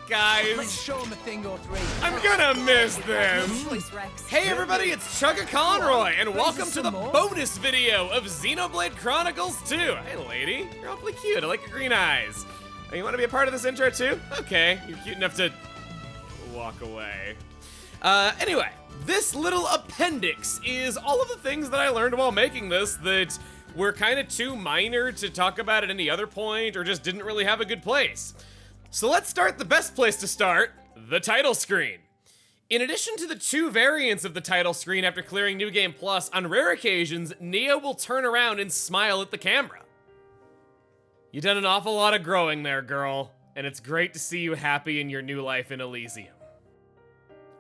guys. Let's show him a thing or three. I'm gonna miss this. Choice, Rex. Hey everybody, it's Chugga Conroy, and welcome to the bonus video of Xenoblade Chronicles 2. Hey lady, you're awfully cute, I like your green eyes. Oh, you wanna be a part of this intro too? Okay, you're cute enough to walk away. Anyway, this little appendix is all of the things that I learned while making this that were kind of too minor to talk about at any other point, or just didn't really have a good place. So let's start the best place to start, the title screen. In addition to the two variants of the title screen after clearing New Game Plus, on rare occasions, Neo will turn around and smile at the camera. You done an awful lot of growing there, girl, and it's great to see you happy in your new life in Elysium.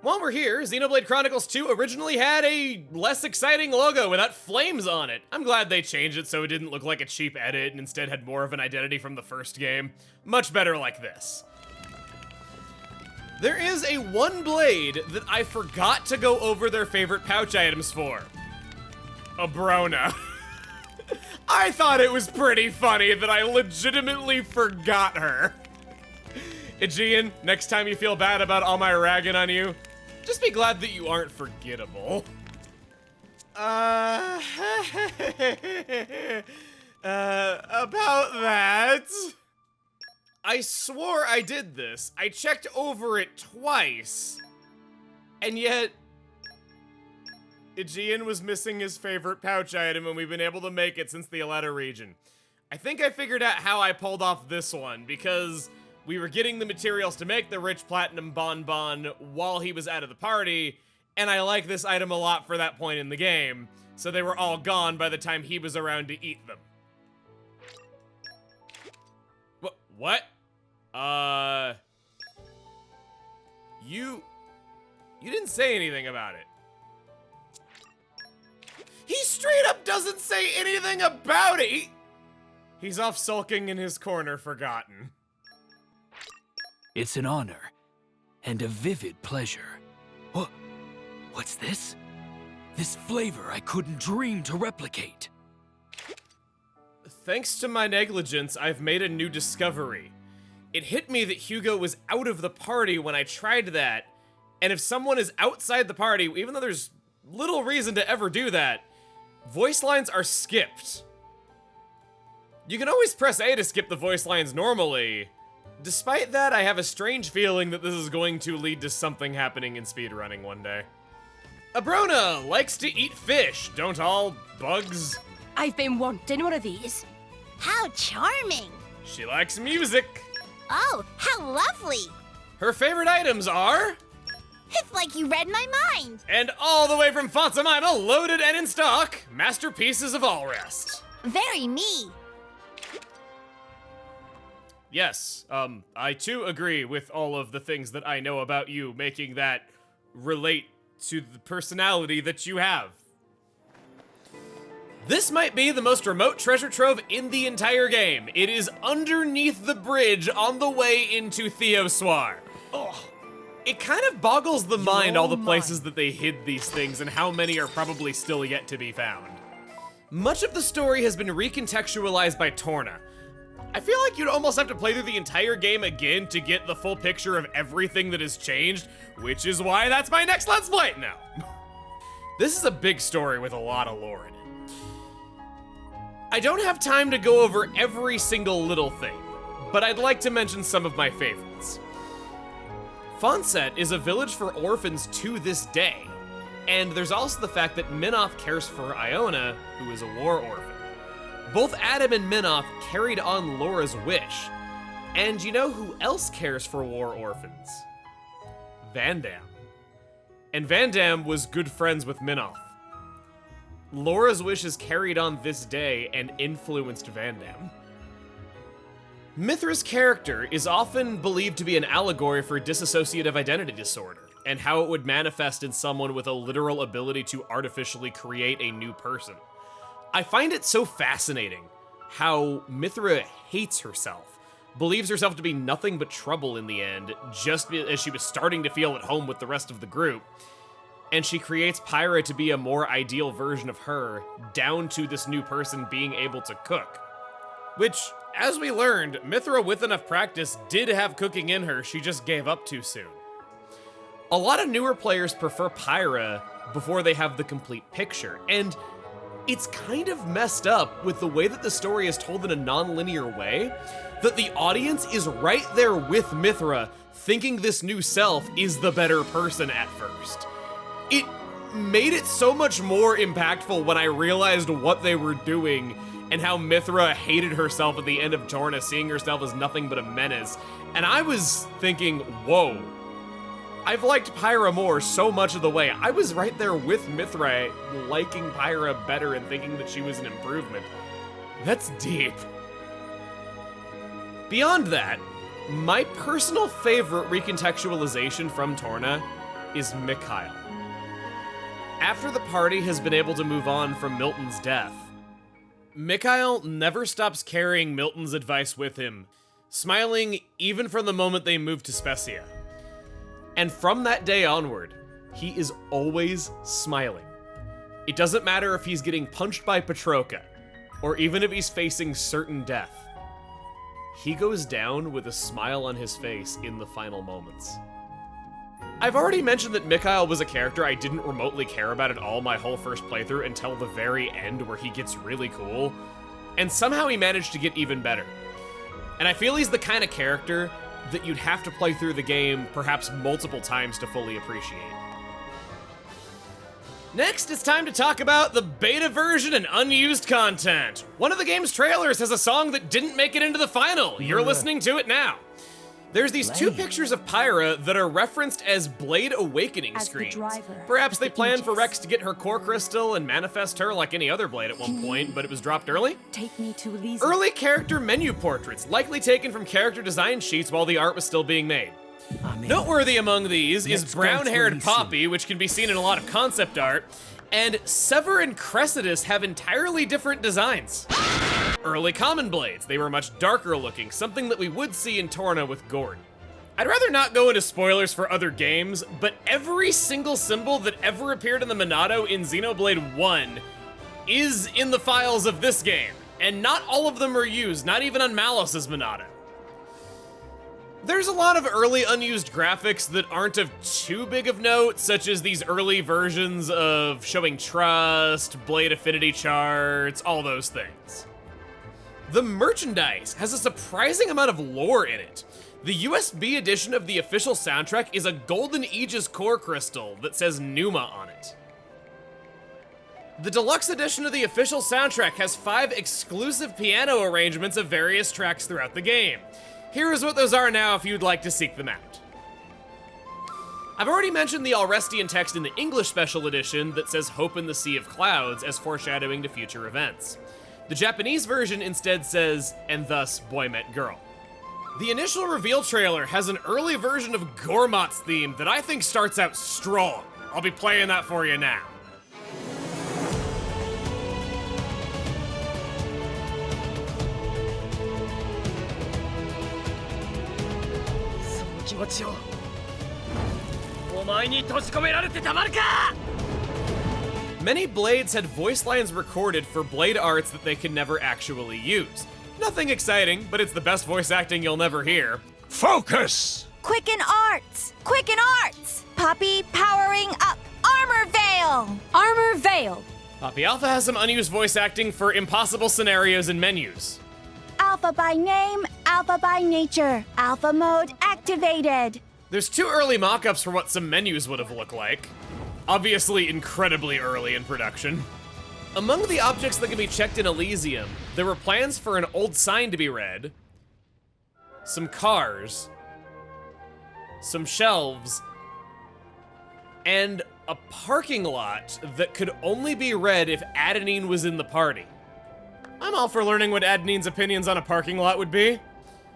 While we're here, Xenoblade Chronicles 2 originally had a less exciting logo without flames on it. I'm glad they changed it so it didn't look like a cheap edit and instead had more of an identity from the first game. Much better like this. There is a one blade that I forgot to go over their favorite pouch items for. A Brona. I thought it was pretty funny that I legitimately forgot her. Aegean, next time you feel bad about all my ragging on you, just be glad that you aren't forgettable. About that. I swore I did this. I checked over it twice. And yet, Aegean was missing his favorite pouch item and we've been able to make it since the Aletta region. I think I figured out how I pulled off this one because we were getting the materials to make the rich platinum bonbon while he was out of the party, and I like this item a lot for that point in the game, so they were all gone by the time he was around to eat them. What? You didn't say anything about it. He straight up doesn't say anything about it! He's off sulking in his corner, forgotten. It's an honor and a vivid pleasure. What's this? This flavor I couldn't dream to replicate. Thanks to my negligence, I've made a new discovery. It hit me that Hugo was out of the party when I tried that, and if someone is outside the party, even though there's little reason to ever do that, voice lines are skipped. You can always press A to skip the voice lines normally. Despite that, I have a strange feeling that this is going to lead to something happening in speedrunning one day. Abrona likes to eat fish, don't all bugs? I've been wanting one of these. How charming! She likes music. Oh, how lovely! Her favorite items are... It's like you read my mind! And all the way from Fatsamima, loaded and in stock, masterpieces of all rest. Very me! Yes, I too agree with all of the things that I know about you, making that relate to the personality that you have. This might be the most remote treasure trove in the entire game. It is underneath the bridge on the way into Theosoir. Ugh. It kind of boggles the mind all the places that they hid these things and how many are probably still yet to be found. Much of the story has been recontextualized by Torna. I feel like you'd almost have to play through the entire game again to get the full picture of everything that has changed, which is why that's my next Let's Play now. This is a big story with a lot of lore in it. I don't have time to go over every single little thing, but I'd like to mention some of my favorites. Fonset is a village for orphans to this day, and there's also the fact that Minoff cares for Iona, who is a war orphan. Both Adam and Minoff carried on Laura's wish. And you know who else cares for war orphans? Vandam. And Vandam was good friends with Minoff. Laura's wish is carried on this day and influenced Vandam. Mithra's character is often believed to be an allegory for dissociative identity disorder, and how it would manifest in someone with a literal ability to artificially create a new person. I find it so fascinating how Mithra hates herself, believes herself to be nothing but trouble in the end, just as she was starting to feel at home with the rest of the group, and she creates Pyra to be a more ideal version of her, down to this new person being able to cook. Which, as we learned, Mithra with enough practice did have cooking in her, she just gave up too soon. A lot of newer players prefer Pyra before they have the complete picture, and it's kind of messed up with the way that the story is told in a non-linear way, that the audience is right there with Mithra, thinking this new self is the better person at first. It made it so much more impactful when I realized what they were doing and how Mithra hated herself at the end of Torna, seeing herself as nothing but a menace. And I was thinking, whoa, I've liked Pyra more so much of the way. I was right there with Mithra, liking Pyra better and thinking that she was an improvement. That's deep. Beyond that, my personal favorite recontextualization from Torna is Mikhail. After the party has been able to move on from Milton's death, Mikhail never stops carrying Milton's advice with him, smiling even from the moment they moved to Specia. And from that day onward, he is always smiling. It doesn't matter if he's getting punched by Petroka, or even if he's facing certain death. He goes down with a smile on his face in the final moments. I've already mentioned that Mikhail was a character I didn't remotely care about at all my whole first playthrough until the very end where he gets really cool, and somehow he managed to get even better. And I feel he's the kind of character that you'd have to play through the game perhaps multiple times to fully appreciate. Next, it's time to talk about the beta version and unused content. One of the game's trailers has a song that didn't make it into the final. You're listening to it now. There's these two pictures of Pyra that are referenced as Blade Awakening screens. Perhaps they planned for Rex to get her core crystal and manifest her like any other Blade at one point, but it was dropped early. Take me to Elise. Early character menu portraits, likely taken from character design sheets while the art was still being made. Noteworthy among these is brown-haired Poppy, which can be seen in a lot of concept art, and Sever and Cressidus have entirely different designs. Early common blades, they were much darker looking, something that we would see in Torna with Gord. I'd rather not go into spoilers for other games, but every single symbol that ever appeared in the Monado in Xenoblade 1 is in the files of this game, and not all of them are used, not even on Malos' Monado. There's a lot of early unused graphics that aren't of too big of note, such as these early versions of showing trust, blade affinity charts, all those things. The merchandise has a surprising amount of lore in it. The USB edition of the official soundtrack is a golden Aegis core crystal that says Numa on it. The deluxe edition of the official soundtrack has 5 exclusive piano arrangements of various tracks throughout the game. Here is what those are now if you'd like to seek them out. I've already mentioned the Alrestian text in the English special edition that says Hope in the Sea of Clouds as foreshadowing to future events. The Japanese version instead says, and thus boy met girl. The initial reveal trailer has an early version of Gormot's theme that I think starts out strong. I'll be playing that for you now. Many blades had voice lines recorded for blade arts that they can never actually use. Nothing exciting, but it's the best voice acting you'll never hear. Focus! Quicken arts! Quicken arts! Poppy powering up! Armor Veil! Armor Veil. Poppy Alpha has some unused voice acting for impossible scenarios and menus. Alpha by name, Alpha by nature. Alpha mode activated. There's 2 early mock-ups for what some menus would have looked like. Obviously incredibly early in production. Among the objects that can be checked in Elysium, there were plans for an old sign to be read, some cars, some shelves, and a parking lot that could only be read if Adenine was in the party. I'm all for learning what Adenine's opinions on a parking lot would be.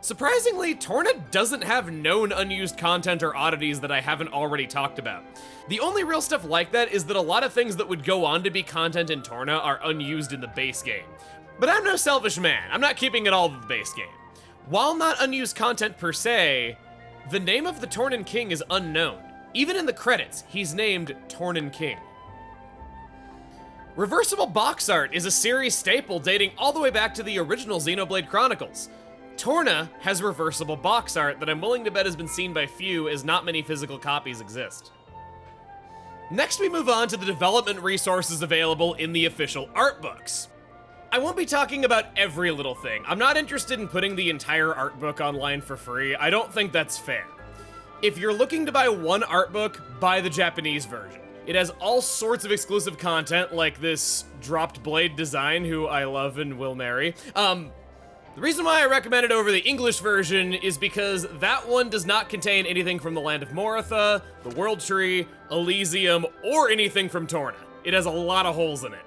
Surprisingly, Torna doesn't have known unused content or oddities that I haven't already talked about. The only real stuff like that is that a lot of things that would go on to be content in Torna are unused in the base game. But I'm no selfish man, I'm not keeping it all to the base game. While not unused content per se, the name of the Tornan King is unknown. Even in the credits, he's named Tornan King. Reversible box art is a series staple dating all the way back to the original Xenoblade Chronicles. Torna has reversible box art that I'm willing to bet has been seen by few, as not many physical copies exist. Next, we move on to the development resources available in the official art books. I won't be talking about every little thing. I'm not interested in putting the entire art book online for free. I don't think that's fair. If you're looking to buy one art book, buy the Japanese version. It has all sorts of exclusive content, like this dropped blade design, who I love and will marry. The reason why I recommend it over the English version is because that one does not contain anything from the Land of Moritha, the World Tree, Elysium, or anything from Torna. It has a lot of holes in it.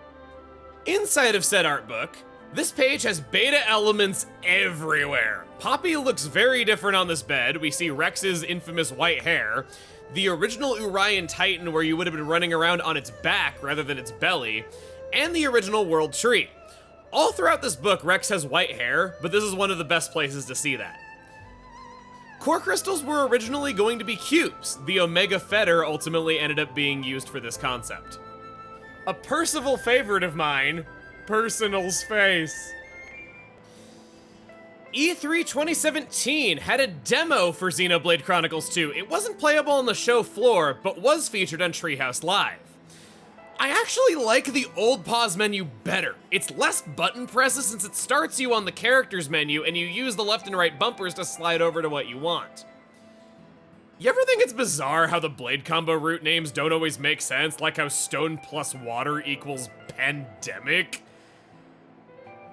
Inside of said art book, this page has beta elements everywhere. Poppy looks very different on this bed. We see Rex's infamous white hair, the original Urian Titan where you would have been running around on its back rather than its belly, and the original World Tree. All throughout this book, Rex has white hair, but this is one of the best places to see that. Core crystals were originally going to be cubes. The Omega Fetter ultimately ended up being used for this concept. A Percival favorite of mine, Personal's face. E3 2017 had a demo for Xenoblade Chronicles 2. It wasn't playable on the show floor, but was featured on Treehouse Live. I actually like the old pause menu better. It's less button presses since it starts you on the characters menu and you use the left and right bumpers to slide over to what you want. You ever think it's bizarre how the blade combo route names don't always make sense, like how stone plus water equals pandemic?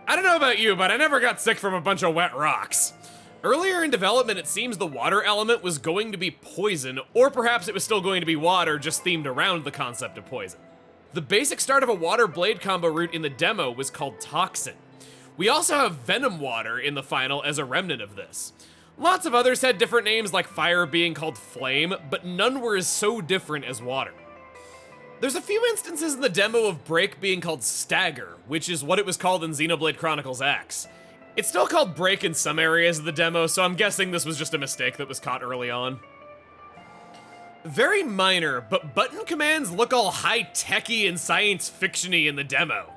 I don't know about you, but I never got sick from a bunch of wet rocks. Earlier in development, it seems the water element was going to be poison, or perhaps it was still going to be water, just themed around the concept of poison. The basic start of a water blade combo route in the demo was called Toxin. We also have Venom Water in the final as a remnant of this. Lots of others had different names, like fire being called Flame, but none were as so different as water. There's a few instances in the demo of Break being called Stagger, which is what it was called in Xenoblade Chronicles X. It's still called Break in some areas of the demo, so I'm guessing this was just a mistake that was caught early on. Very minor, but button commands look all high-techy and science fiction-y in the demo.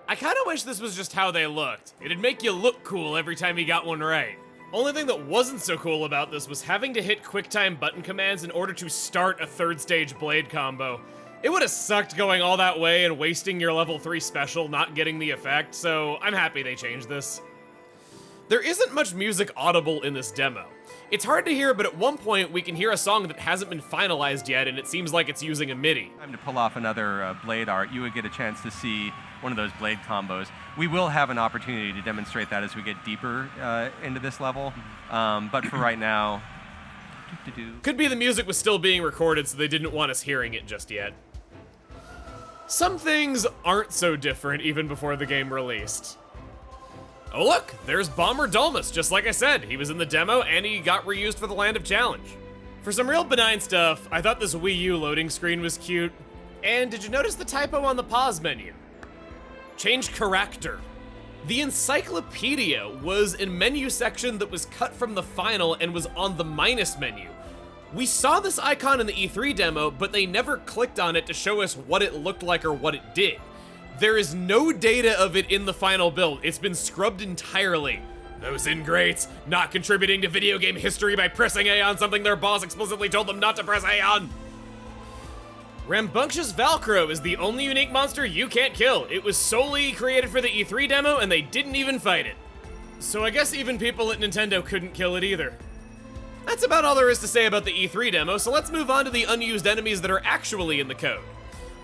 I kinda wish this was just how they looked. It'd make you look cool every time you got one right. Only thing that wasn't so cool about this was having to hit QuickTime button commands in order to start a third stage blade combo. It would have sucked going all that way and wasting your level 3 special not getting the effect, so I'm happy they changed this. There isn't much music audible in this demo. It's hard to hear, but at one point we can hear a song that hasn't been finalized yet, and it seems like it's using a MIDI. Time to pull off another blade art, you would get a chance to see one of those blade combos. We will have an opportunity to demonstrate that as we get deeper into this level, but for right now... Could be the music was still being recorded, so they didn't want us hearing it just yet. Some things aren't so different even before the game released. Oh look, there's Bomber Dolmus, just like I said. He was in the demo and he got reused for the Land of Challenge. For some real benign stuff, I thought this Wii U loading screen was cute. And did you notice the typo on the pause menu? Change character. The encyclopedia was a menu section that was cut from the final and was on the minus menu. We saw this icon in the E3 demo, but they never clicked on it to show us what it looked like or what it did. There is no data of it in the final build. It's been scrubbed entirely. Those ingrates, not contributing to video game history by pressing A on something their boss explicitly told them not to press A on. Rambunctious Velcro is the only unique monster you can't kill. It was solely created for the E3 demo and they didn't even fight it. So I guess even people at Nintendo couldn't kill it either. That's about all there is to say about the E3 demo, so let's move on to the unused enemies that are actually in the code.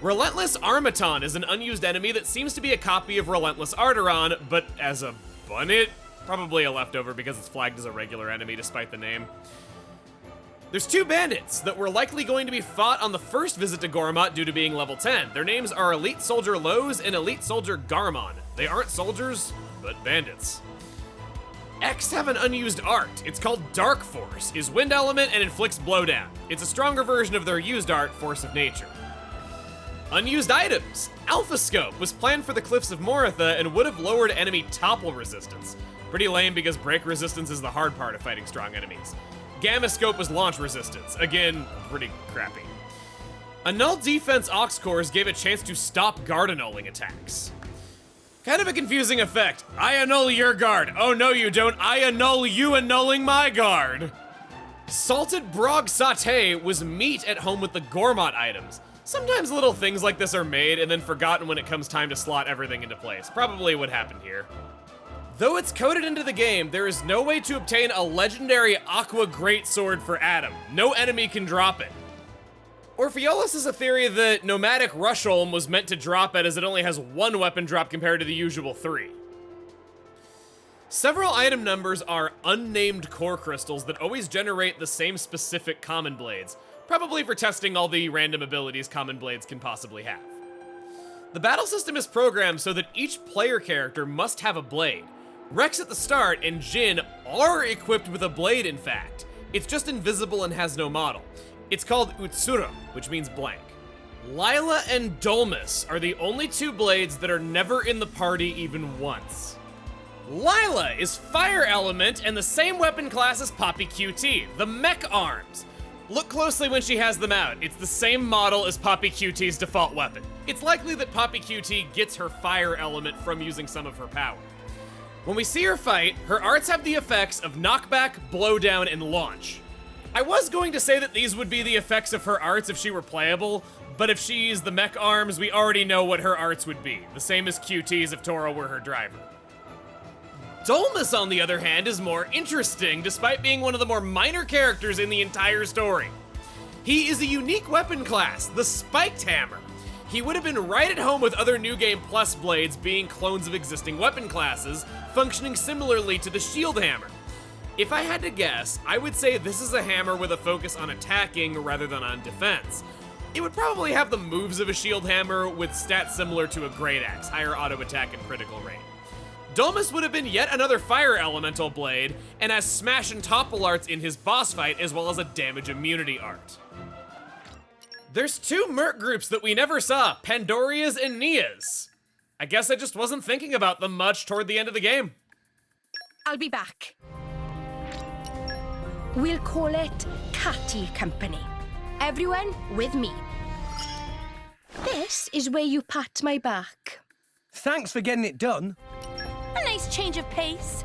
Relentless Armaton is an unused enemy that seems to be a copy of Relentless Arteron, but as a bunnet? Probably a leftover because it's flagged as a regular enemy despite the name. There's two bandits that were likely going to be fought on the first visit to Gormott due to being level 10. Their names are Elite Soldier Lowe's and Elite Soldier Garmon. They aren't soldiers, but bandits. X have an unused art. It's called Dark Force, is wind element and inflicts blowdown. It's a stronger version of their used art, Force of Nature. Unused items. Alpha Scope was planned for the Cliffs of Moritha and would have lowered enemy topple resistance. Pretty lame because break resistance is the hard part of fighting strong enemies. Gamma Scope was launch resistance. Again, pretty crappy. A null defense aux cores gave a chance to stop guard annulling attacks. Kind of a confusing effect. I annul your guard. Oh no you don't, I annul you annulling my guard. Salted brog sauté was meat at home with the gourmand items. Sometimes little things like this are made and then forgotten when it comes time to slot everything into place. Probably what happened here. Though it's coded into the game, there is no way to obtain a legendary Aqua Greatsword for Adam. No enemy can drop it. Orpheolus is a theory that Nomadic Rushholm was meant to drop it as it only has one weapon drop compared to the usual 3. Several item numbers are unnamed core crystals that always generate the same specific common blades, probably for testing all the random abilities common blades can possibly have. The battle system is programmed so that each player character must have a blade. Rex at the start and Jin are equipped with a blade, in fact. It's just invisible and has no model. It's called Utsuro, which means blank. Lila and Dolmus are the only 2 blades that are never in the party even once. Lila is fire element and the same weapon class as Poppy QT, the mech arms. Look closely when she has them out. It's the same model as Poppy QT's default weapon. It's likely that Poppy QT gets her fire element from using some of her power. When we see her fight, her arts have the effects of knockback, blowdown, and launch. I was going to say that these would be the effects of her arts if she were playable, but if she used the mech arms, we already know what her arts would be, the same as QT's if Tora were her driver. Dolmus, on the other hand, is more interesting, despite being one of the more minor characters in the entire story. He is a unique weapon class, the Spiked Hammer. He would have been right at home with other New Game Plus blades being clones of existing weapon classes, functioning similarly to the Shield Hammer. If I had to guess, I would say this is a hammer with a focus on attacking rather than on defense. It would probably have the moves of a shield hammer with stats similar to a great axe, higher auto attack and critical rate. Dolmus would have been yet another fire elemental blade, and has smash and topple arts in his boss fight as well as a damage immunity art. There's 2 Merc groups that we never saw, Pandorias and Nias. I guess I just wasn't thinking about them much toward the end of the game. I'll be back. We'll call it Catty Company. Everyone with me. This is where you pat my back. Thanks for getting it done. A nice change of pace.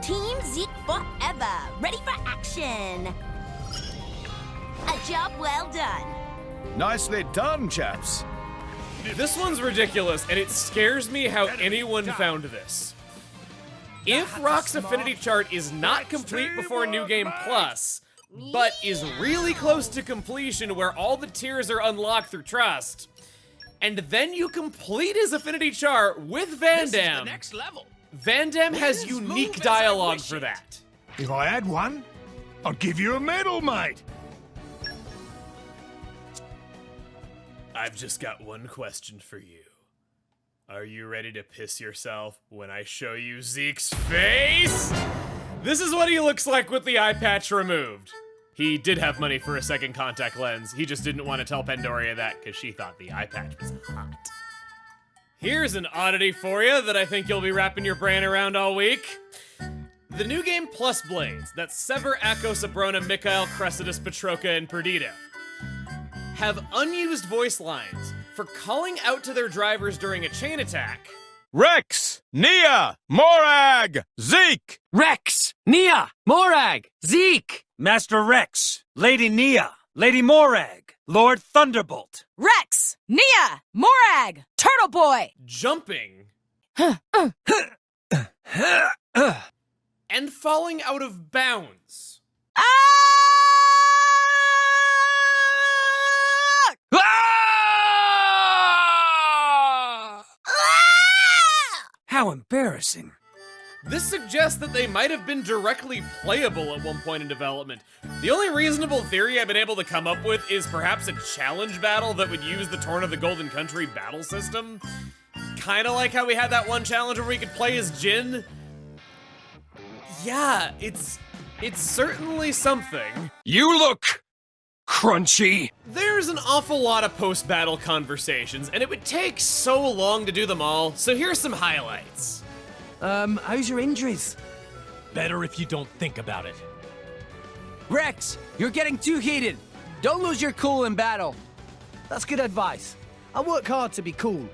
Team Zeke forever. Ready for action. A job well done. Nicely done, chaps. This one's ridiculous, and it scares me how anyone found this. If Rock's affinity chart is not complete before New Game Plus, but is really close to completion where all the tiers are unlocked through Trust, and then you complete his affinity chart with Van Damme, next level. Van Damme has unique dialogue for that. If I had one, I'd give you a medal, mate. I've just got one question for you. Are you ready to piss yourself when I show you Zeke's face? This is what he looks like with the eye patch removed. He did have money for a second contact lens. He just didn't want to tell Pandoria that because she thought the eye patch was hot. Here's an oddity for you that I think you'll be wrapping your brain around all week. The New Game Plus blades that sever Akko, Sabrona, Mikhail, Cressidas, Petroka, and Perdita have unused voice lines for calling out to their drivers during a chain attack. Rex, Nia, Morag, Zeke. Rex, Nia, Morag, Zeke, Master Rex, Lady Nia, Lady Morag, Lord Thunderbolt. Rex, Nia, Morag, Turtle Boy. Jumping and falling out of bounds. how embarrassing. This suggests that they might have been directly playable at one point in development. The only reasonable theory I've been able to come up with is perhaps a challenge battle that would use the Torna of the Golden Country battle system. Kinda like how we had that one challenge where we could play as Jin. Yeah, it's certainly something. You look crunchy. There's an awful lot of post-battle conversations, and it would take so long to do them all, so here's some highlights. How's your injuries? Better if you don't think about it. Rex, you're getting too heated. Don't lose your cool in battle. That's good advice. I work hard to be cool.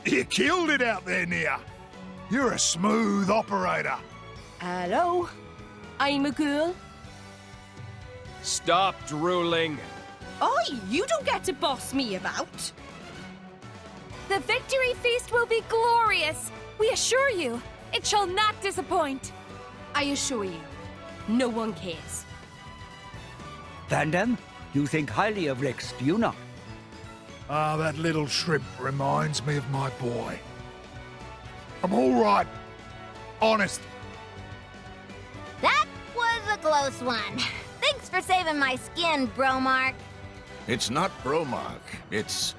You killed it out there, Nia. You're a smooth operator. Hello? I'm Mikhail. Stop drooling. Oi, you don't get to boss me about. The victory feast will be glorious. We assure you, it shall not disappoint. I assure you, no one cares. Vandam, you think highly of Rex, do you not? Ah, that little shrimp reminds me of my boy. I'm all right. Honest. That was a close one. Thanks for saving my skin, bro Mark. It's not Bromark. It's...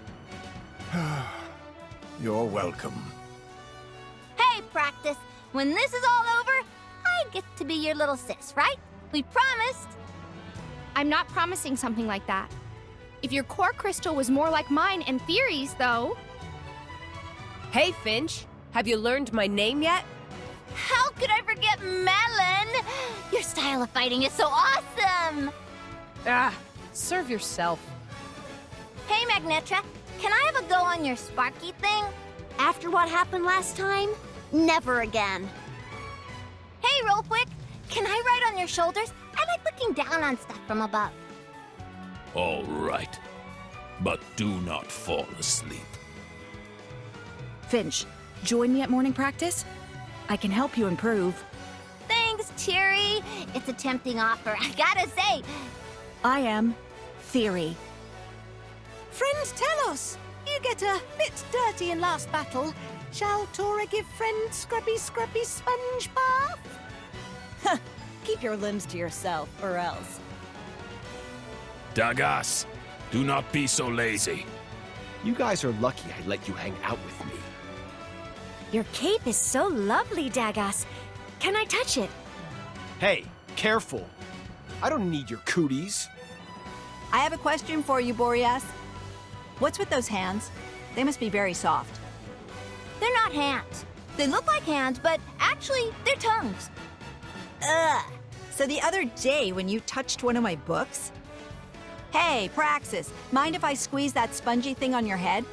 You're welcome. Hey, Practice. When this is all over, I get to be your little sis, right? We promised. I'm not promising something like that. If your core crystal was more like mine in theories, though. Hey, Finch, have you learned my name yet? How could I forget Melon? Your style of fighting is so awesome. Ah, serve yourself. Hey, Magnetra, can I have a go on your Sparky thing? After what happened last time? Never again. Hey, Rollquick, can I ride on your shoulders? I like looking down on stuff from above. All right. But do not fall asleep. Finch, join me at morning practice? I can help you improve. Thanks, Cheery. It's a tempting offer, I gotta say. I am Theory. Friends tell us, you get a bit dirty in last battle. Shall Tora give friend Scrubby Sponge Bath? Keep your limbs to yourself, or else. Dagas, do not be so lazy. You guys are lucky I let you hang out with me. Your cape is so lovely, Dagas. Can I touch it? Hey, careful. I don't need your cooties. I have a question for you, Boreas. What's with those hands? They must be very soft. They're not hands. They look like hands, but actually, they're tongues. Ugh. So the other day when you touched one of my books? Hey, Praxis, mind if I squeeze that spongy thing on your head?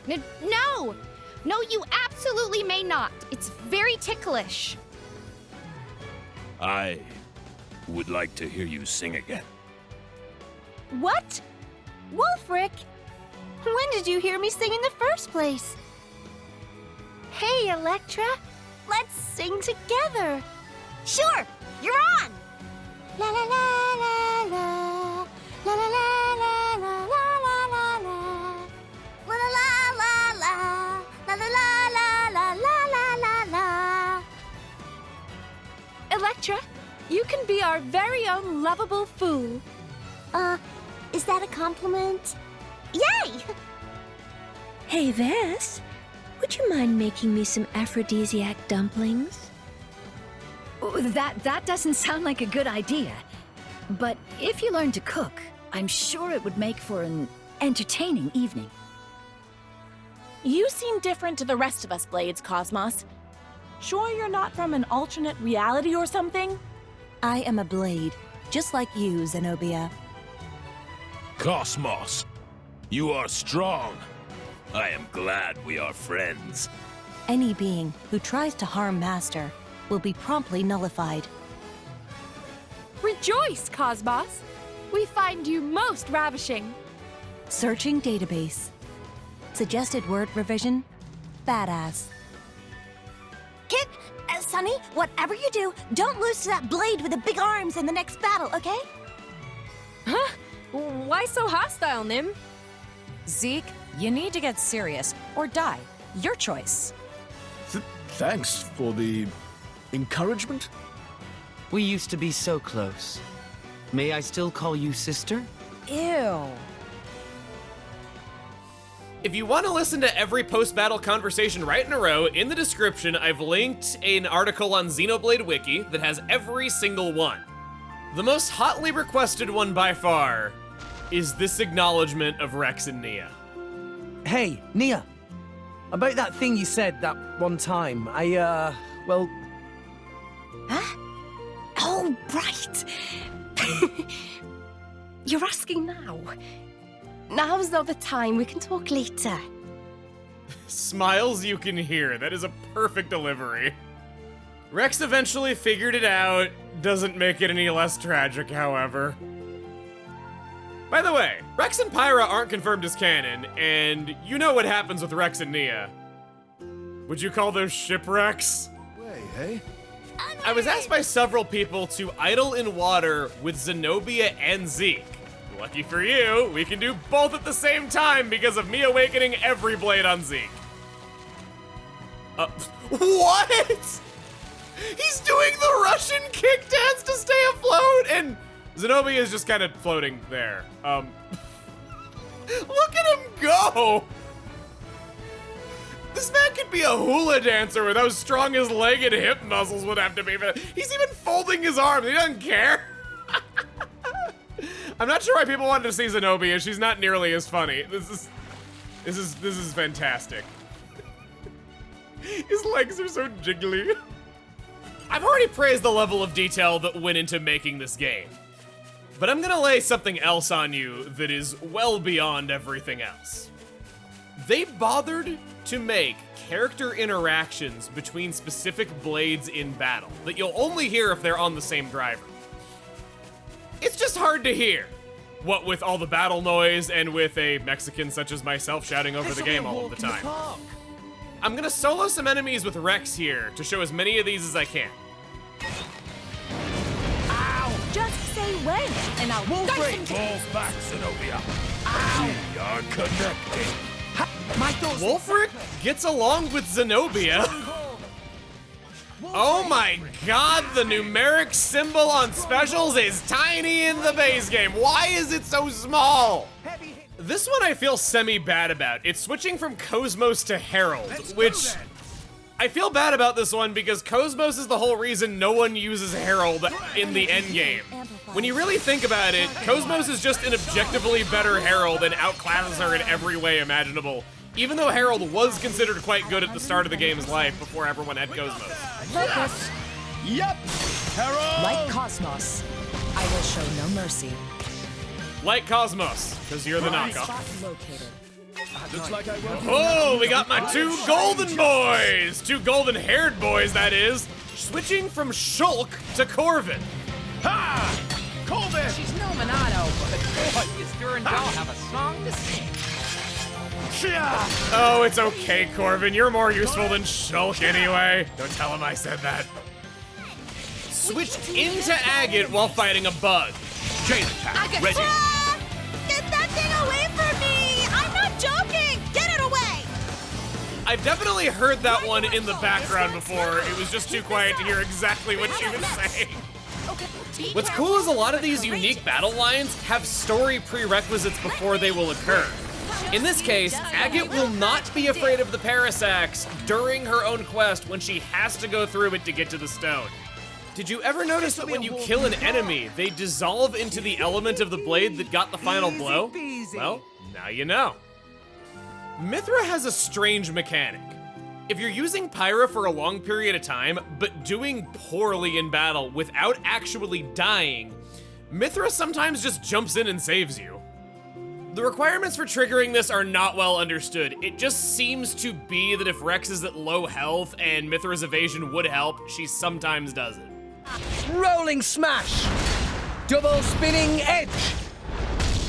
No! No, you absolutely may not. It's very ticklish. I would like to hear you sing again. What? Wolfric? When did you hear me sing in the first place? Hey, Electra, let's sing together. Sure, you're on. La la la la la. La la la la la la la la. La la la la. La la la la la la la. Electra, you can be our very own lovable fool. Is that a compliment? Yay! Hey, Vess, would you mind making me some aphrodisiac dumplings? That doesn't sound like a good idea. But if you learn to cook, I'm sure it would make for an entertaining evening. You seem different to the rest of us, Blades, Cosmos. Sure you're not from an alternate reality or something? I am a blade, just like you, Zenobia. Cosmos, you are strong. I am glad we are friends. Any being who tries to harm Master will be promptly nullified. Rejoice, Cosmos! We find you most ravishing. Searching database. Suggested word revision, badass. Kid, Sonny, whatever you do, don't lose to that blade with the big arms in the next battle, okay? Huh? Why so hostile, Nim? Zeke, you need to get serious, or die. Your choice. Thanks for the encouragement. We used to be so close. May I still call you sister? Ew. If you want to listen to every post-battle conversation right in a row, in the description I've linked an article on Xenoblade Wiki that has every single one. The most hotly requested one by far is this acknowledgement of Rex and Nia. Hey, Nia. About that thing you said that one time, well... Huh? Oh, right! You're asking now. Now's not the time. We can talk later. Smiles you can hear. That is a perfect delivery. Rex eventually figured it out. Doesn't make it any less tragic, however. By the way, Rex and Pyra aren't confirmed as canon, and you know what happens with Rex and Nia. Would you call those shipwrecks? Wait, hey? I was asked by several people to idle in water with Zenobia and Zeke. Lucky for you, we can do both at the same time because of me awakening every blade on Zeke. What? He's doing the Russian kick dance to stay afloat, and Zenobia is just kind of floating there. Look at him go! This man could be a hula dancer with how strong his leg and hip muscles would have to be. But he's even folding his arms. He doesn't care. I'm not sure why people wanted to see Zenobia. She's not nearly as funny. This is fantastic. His legs are so jiggly. I've already praised the level of detail that went into making this game, but I'm gonna lay something else on you that is well beyond everything else. They bothered to make character interactions between specific blades in battle that you'll only hear if they're on the same driver. It's just hard to hear, what with all the battle noise and with a Mexican such as myself shouting over the game all of the time. I'm gonna solo some enemies with Rex here to show as many of these as I can. Ow! Just say when, and I'll dice them. Balls back, Zenobia. We are connected. Wolfric gets along with Zenobia. Oh my god, the numeric symbol on specials is tiny in the base game. Why is it so small? This one I feel semi-bad about. It's switching from Cosmos to Herald, which I feel bad about this one because Cosmos is the whole reason no one uses Herald in the endgame. When you really think about it, Cosmos is just an objectively better Herald and outclasses her in every way imaginable, even though Herald was considered quite good at the start of the game's life before everyone had Cosmos. Focus. Yep. Herald. Like Cosmos, I will show no mercy. Like Cosmos, because you're the knockoff. Spot located. Looks like I won't. Oh, we got my two golden boys! Two golden-haired boys, that is. Switching from Shulk to Corvin. Ha! Corvin! She's no Monado, but boy, you stir and doll have a song to sing. Oh, it's okay, Corvin. You're more useful than Shulk anyway. Don't tell him I said that. Switch into Agate while fighting a bug. Chain attack. Ready. Get that thing away from me! I'm not joking! Get it away! I've definitely heard that one in the background before. It was just too quiet to hear exactly what she was saying. What's cool is a lot of these unique battle lines have story prerequisites before they will occur. In this case, Agate will not be afraid of the Parasax during her own quest when she has to go through it to get to the stone. Did you ever notice that when you kill an enemy, they dissolve into the element of the blade that got the final blow? Well, now you know. Mithra has a strange mechanic. If you're using Pyra for a long period of time, but doing poorly in battle without actually dying, Mithra sometimes just jumps in and saves you. The requirements for triggering this are not well understood. It just seems to be that if Rex is at low health and Mithra's evasion would help, she sometimes does it. Rolling smash! Double spinning edge!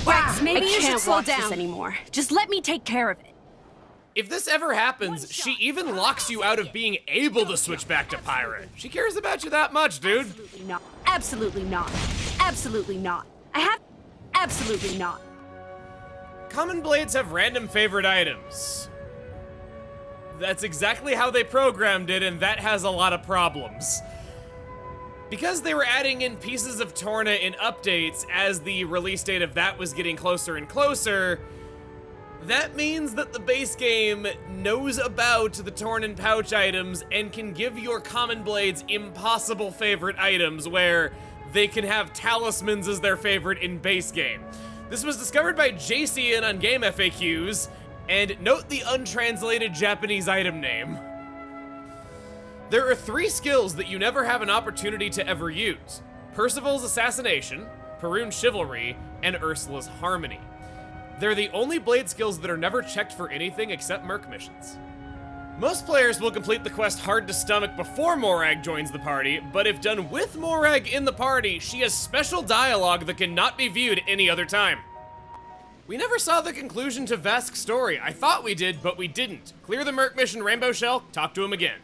Rex, maybe you should can't slow watch this down anymore. Just let me take care of it. If this ever happens, she even locks you out of being able to switch back to Pyra. She cares about you that much, dude. Absolutely not. Absolutely not. Absolutely not. Common blades have random favorite items. That's exactly how they programmed it, and that has a lot of problems. Because they were adding in pieces of Torna in updates as the release date of that was getting closer and closer, that means that the base game knows about the Torn pouch items and can give your common blades impossible favorite items where they can have talismans as their favorite in base game. This was discovered by JCN on Game FAQs, and note the untranslated Japanese item name. There are 3 skills that you never have an opportunity to ever use: Percival's Assassination, Perun Chivalry, and Ursula's Harmony. They're the only blade skills that are never checked for anything except Merc missions. Most players will complete the quest Hard to Stomach before Morag joins the party, but if done with Morag in the party, she has special dialogue that cannot be viewed any other time. We never saw the conclusion to Vask's story. I thought we did, but we didn't. Clear the Merc mission Rainbow Shell, talk to him again.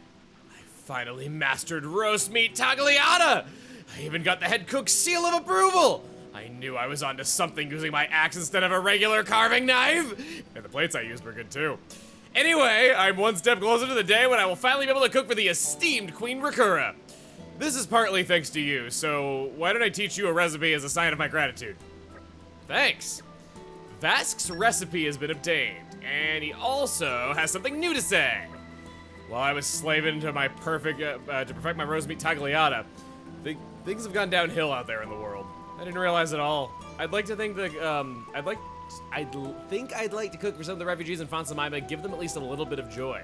I finally mastered roast meat tagliata! I even got the head cook's seal of approval! I knew I was onto something using my axe instead of a regular carving knife! And the plates I used were good too. Anyway, I'm one step closer to the day when I will finally be able to cook for the esteemed Queen Rakura. This is partly thanks to you, so why don't I teach you a recipe as a sign of my gratitude? Thanks. Vask's recipe has been obtained, and he also has something new to say. While I was slaving to my to perfect my roast meat tagliata, things have gone downhill out there in the world. I didn't realize at all. I'd like to think that, I'd like to cook for some of the refugees in Fonsamima, give them at least a little bit of joy.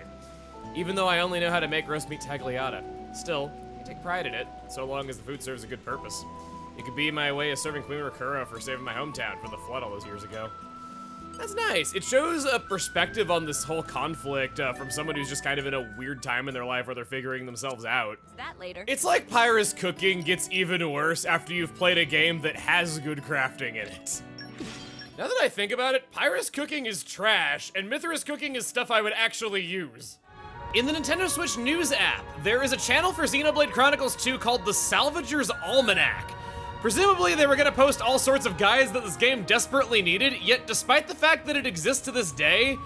Even though I only know how to make roast meat tagliata. Still, I take pride in it, so long as the food serves a good purpose. It could be my way of serving Queen Rakura for saving my hometown from the flood all those years ago. That's nice. It shows a perspective on this whole conflict from someone who's just kind of in a weird time in their life where they're figuring themselves out. That later. It's like Pyra's cooking gets even worse after you've played a game that has good crafting in it. Now that I think about it, Pyra's cooking is trash, and Mithra's cooking is stuff I would actually use. In the Nintendo Switch News app, there is a channel for Xenoblade Chronicles 2 called the Salvager's Almanac. Presumably, they were gonna post all sorts of guides that this game desperately needed, yet despite the fact that it exists to this day,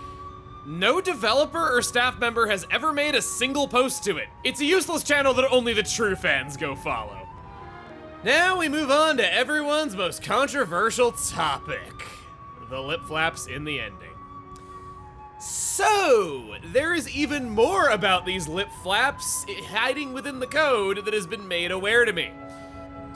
no developer or staff member has ever made a single post to it. It's a useless channel that only the true fans go follow. Now we move on to everyone's most controversial topic, the lip flaps in the ending. So, there is even more about these lip flaps hiding within the code that has been made aware to me.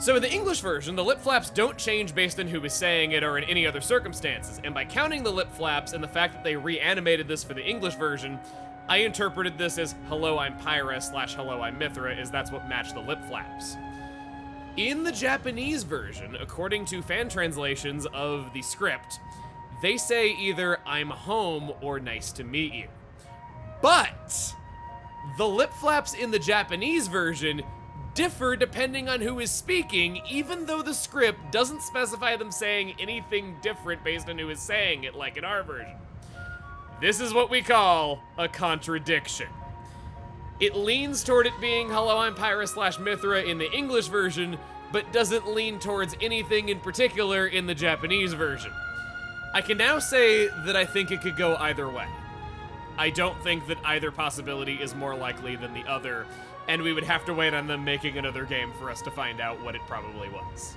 So in the English version, the lip flaps don't change based on who is saying it or in any other circumstances, and by counting the lip flaps and the fact that they reanimated this for the English version, I interpreted this as hello I'm Pyra / hello I'm Mithra, as that's what matched the lip flaps. In the Japanese version, according to fan translations of the script, they say either I'm home or nice to meet you. But the lip flaps in the Japanese version differ depending on who is speaking, even though the script doesn't specify them saying anything different based on who is saying it, like in our version. This is what we call a contradiction. It leans toward it being hello I'm Pyra / Mithra in the English version, but doesn't lean towards anything in particular in the Japanese version. I can now say that I think it could go either way. I don't think that either possibility is more likely than the other, and we would have to wait on them making another game for us to find out what it probably was.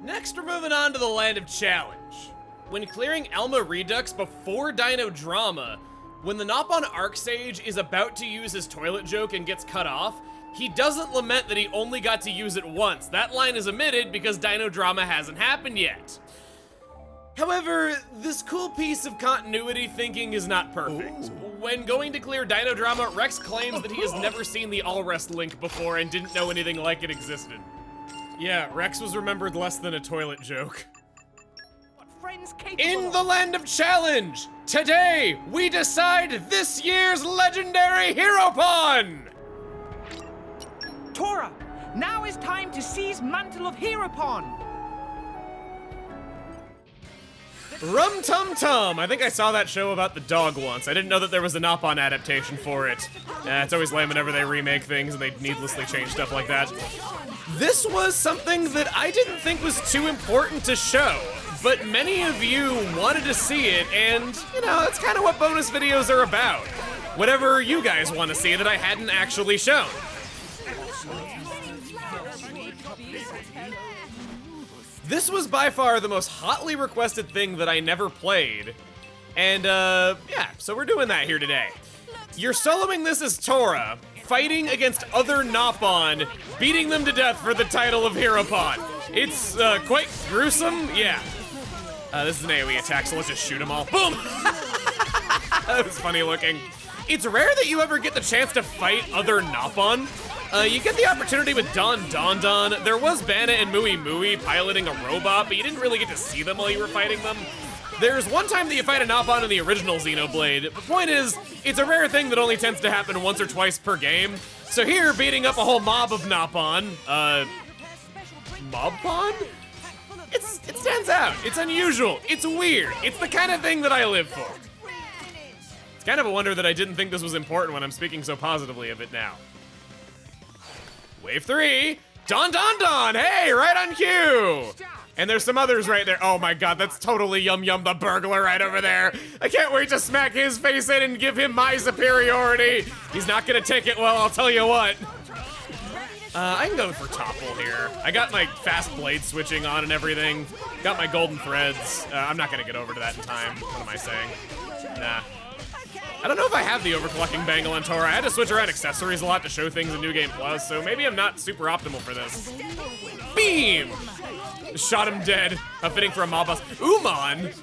Next, we're moving on to the Land of Challenge. When clearing Elma Redux before Dino Drama, when the Nopon Arcsage is about to use his toilet joke and gets cut off, he doesn't lament that he only got to use it once. That line is omitted because Dino Drama hasn't happened yet. However, this cool piece of continuity thinking is not perfect. When going to clear Dino Drama, Rex claims that he has never seen the All Rest link before and didn't know anything like it existed. Yeah, Rex was remembered less than a toilet joke. In the Land of Challenge, today we decide this year's legendary Heropon! Tora, now is time to seize Mantle of Heropon! Rum Tum Tum! I think I saw that show about the dog once. I didn't know that there was a Nopon adaptation for it. It's always lame whenever they remake things and they needlessly change stuff like that. This was something that I didn't think was too important to show, but many of you wanted to see it, and, you know, that's kind of what bonus videos are about. Whatever you guys want to see that I hadn't actually shown. This was by far the most hotly requested thing that I never played. And, yeah, so we're doing that here today. You're soloing this as Tora, fighting against other Nopon, beating them to death for the title of Heropon. It's, quite gruesome, yeah. This is an AoE attack, so let's just shoot them all. Boom! That was funny looking. It's rare that you ever get the chance to fight other Nopon. You get the opportunity with Don. There was Banna and Mui piloting a robot, but you didn't really get to see them while you were fighting them. There's one time that you fight a Nopon in the original Xenoblade. The point is, it's a rare thing that only tends to happen once or twice per game. So here, beating up a whole mob of Nopon, Mobpon? It stands out. It's unusual. It's weird. It's the kind of thing that I live for. It's kind of a wonder that I didn't think this was important when I'm speaking so positively of it now. Wave 3, Don. Hey, right on cue. And there's some others right there. Oh my god, that's totally Yum the burglar right over there. I can't wait to smack his face in and give him my superiority. He's not gonna take it well, I'll tell you what. I can go for Topple here. I got my fast blade switching on and everything. Got my golden threads. I'm not gonna get over to that in time. What am I saying? Nah. I don't know if I have the overclocking bangle on Tora. I had to switch around accessories a lot to show things in New Game Plus, so maybe I'm not super optimal for this. Beam! Shot him dead. Fitting for a mob boss. Uman!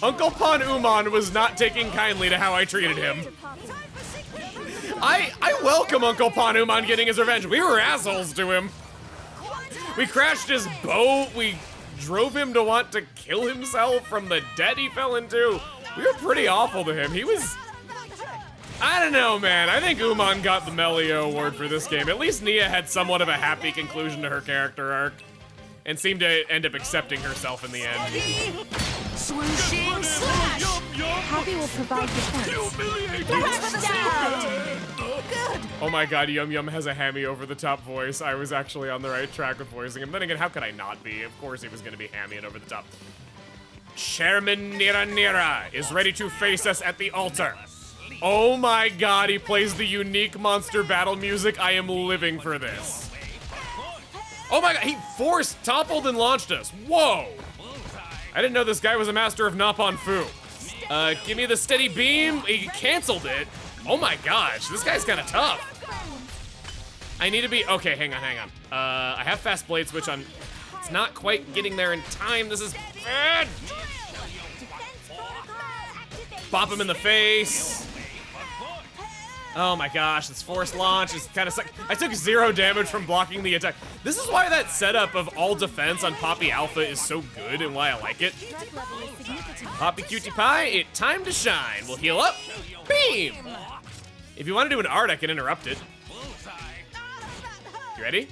Uncle Pon Uman was not taking kindly to how I treated him. I welcome Uncle Pon Uman getting his revenge. We were assholes to him. We crashed his boat. We drove him to want to kill himself from the debt he fell into. We were pretty awful to him. He was... I don't know, man. I think Uman got the Melio award for this game. At least Nia had somewhat of a happy conclusion to her character arc and seemed to end up accepting herself in the end. Swooshing slash! Happy will provide defense. Oh my god, Yum has a hammy over the top voice. I was actually on the right track with voicing him. Then again, how could I not be? Of course he was going to be hammy and over the top. Chairman Nira is ready to face us at the altar. Oh my god, he plays the unique monster battle music. I am living for this. Oh my god, he toppled and launched us. Whoa. I didn't know this guy was a master of Nopon Fu. Give me the steady beam. He canceled it. Oh my gosh, this guy's kind of tough. I need to be, okay, hang on. I have fast blade switch on. It's not quite getting there in time. This is bad. Bop him in the face. Oh my gosh, this force launch is kind of suck. I took 0 damage from blocking the attack. This is why that setup of all defense on Poppy Alpha is so good and why I like it. Poppy Cutie Pie, it time to shine. We'll heal up. Beam! If you want to do an art, I can interrupt it. You ready?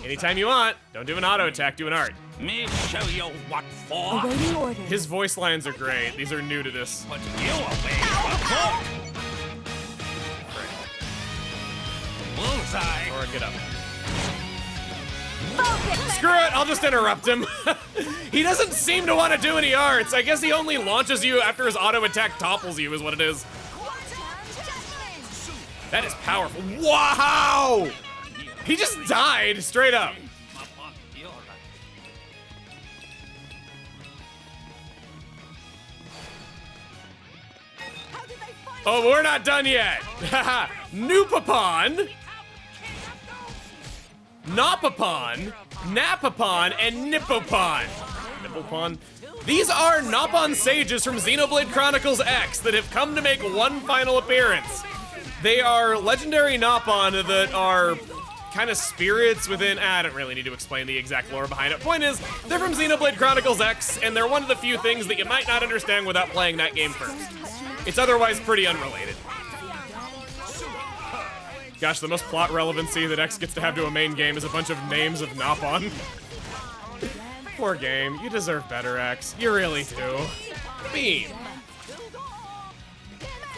Anytime you want. Don't do an auto attack, do an art. Me show you what for. Awaiting orders. His voice lines are great. These are new to this. But you away. Bullseye. Or get up. Screw it, I'll just interrupt him. He doesn't seem to want to do any arts. I guess he only launches you after his auto attack topples you is what it is. That is powerful. Wow! He just died straight up. Oh, we're not done yet. Nupapon, Nopapon, Napapon, and Nippopon. Nippopon. These are Nopon sages from Xenoblade Chronicles X that have come to make one final appearance. They are legendary Nopon that are kind of spirits within, I don't really need to explain the exact lore behind it. Point is, they're from Xenoblade Chronicles X, and they're one of the few things that you might not understand without playing that game first. It's otherwise pretty unrelated. Gosh, the most plot relevancy that X gets to have to a main game is a bunch of names of Nopon. Poor game, you deserve better, X. You really do. Beam.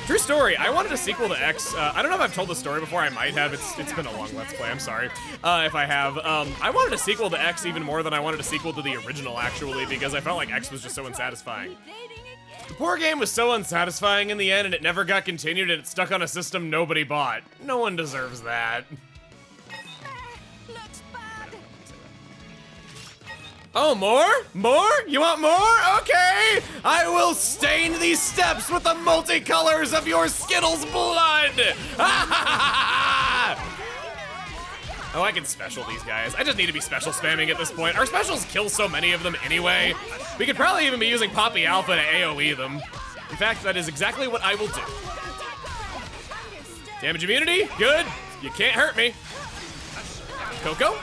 True story, I wanted a sequel to X. I don't know if I've told the story before, I might have. It's been a long Let's Play, I'm sorry. If I have. I wanted a sequel to X even more than I wanted a sequel to the original, actually, because I felt like X was just so unsatisfying. The poor game was so unsatisfying in the end, and it never got continued, and it stuck on a system nobody bought. No one deserves that. Oh, more? More? You want more? Okay! I will stain these steps with the multicolors of your Skittles blood! Oh, I can special these guys. I just need to be special spamming at this point. Our specials kill so many of them anyway. We could probably even be using Poppy Alpha to AoE them. In fact, that is exactly what I will do. Damage immunity, good. You can't hurt me. Coco?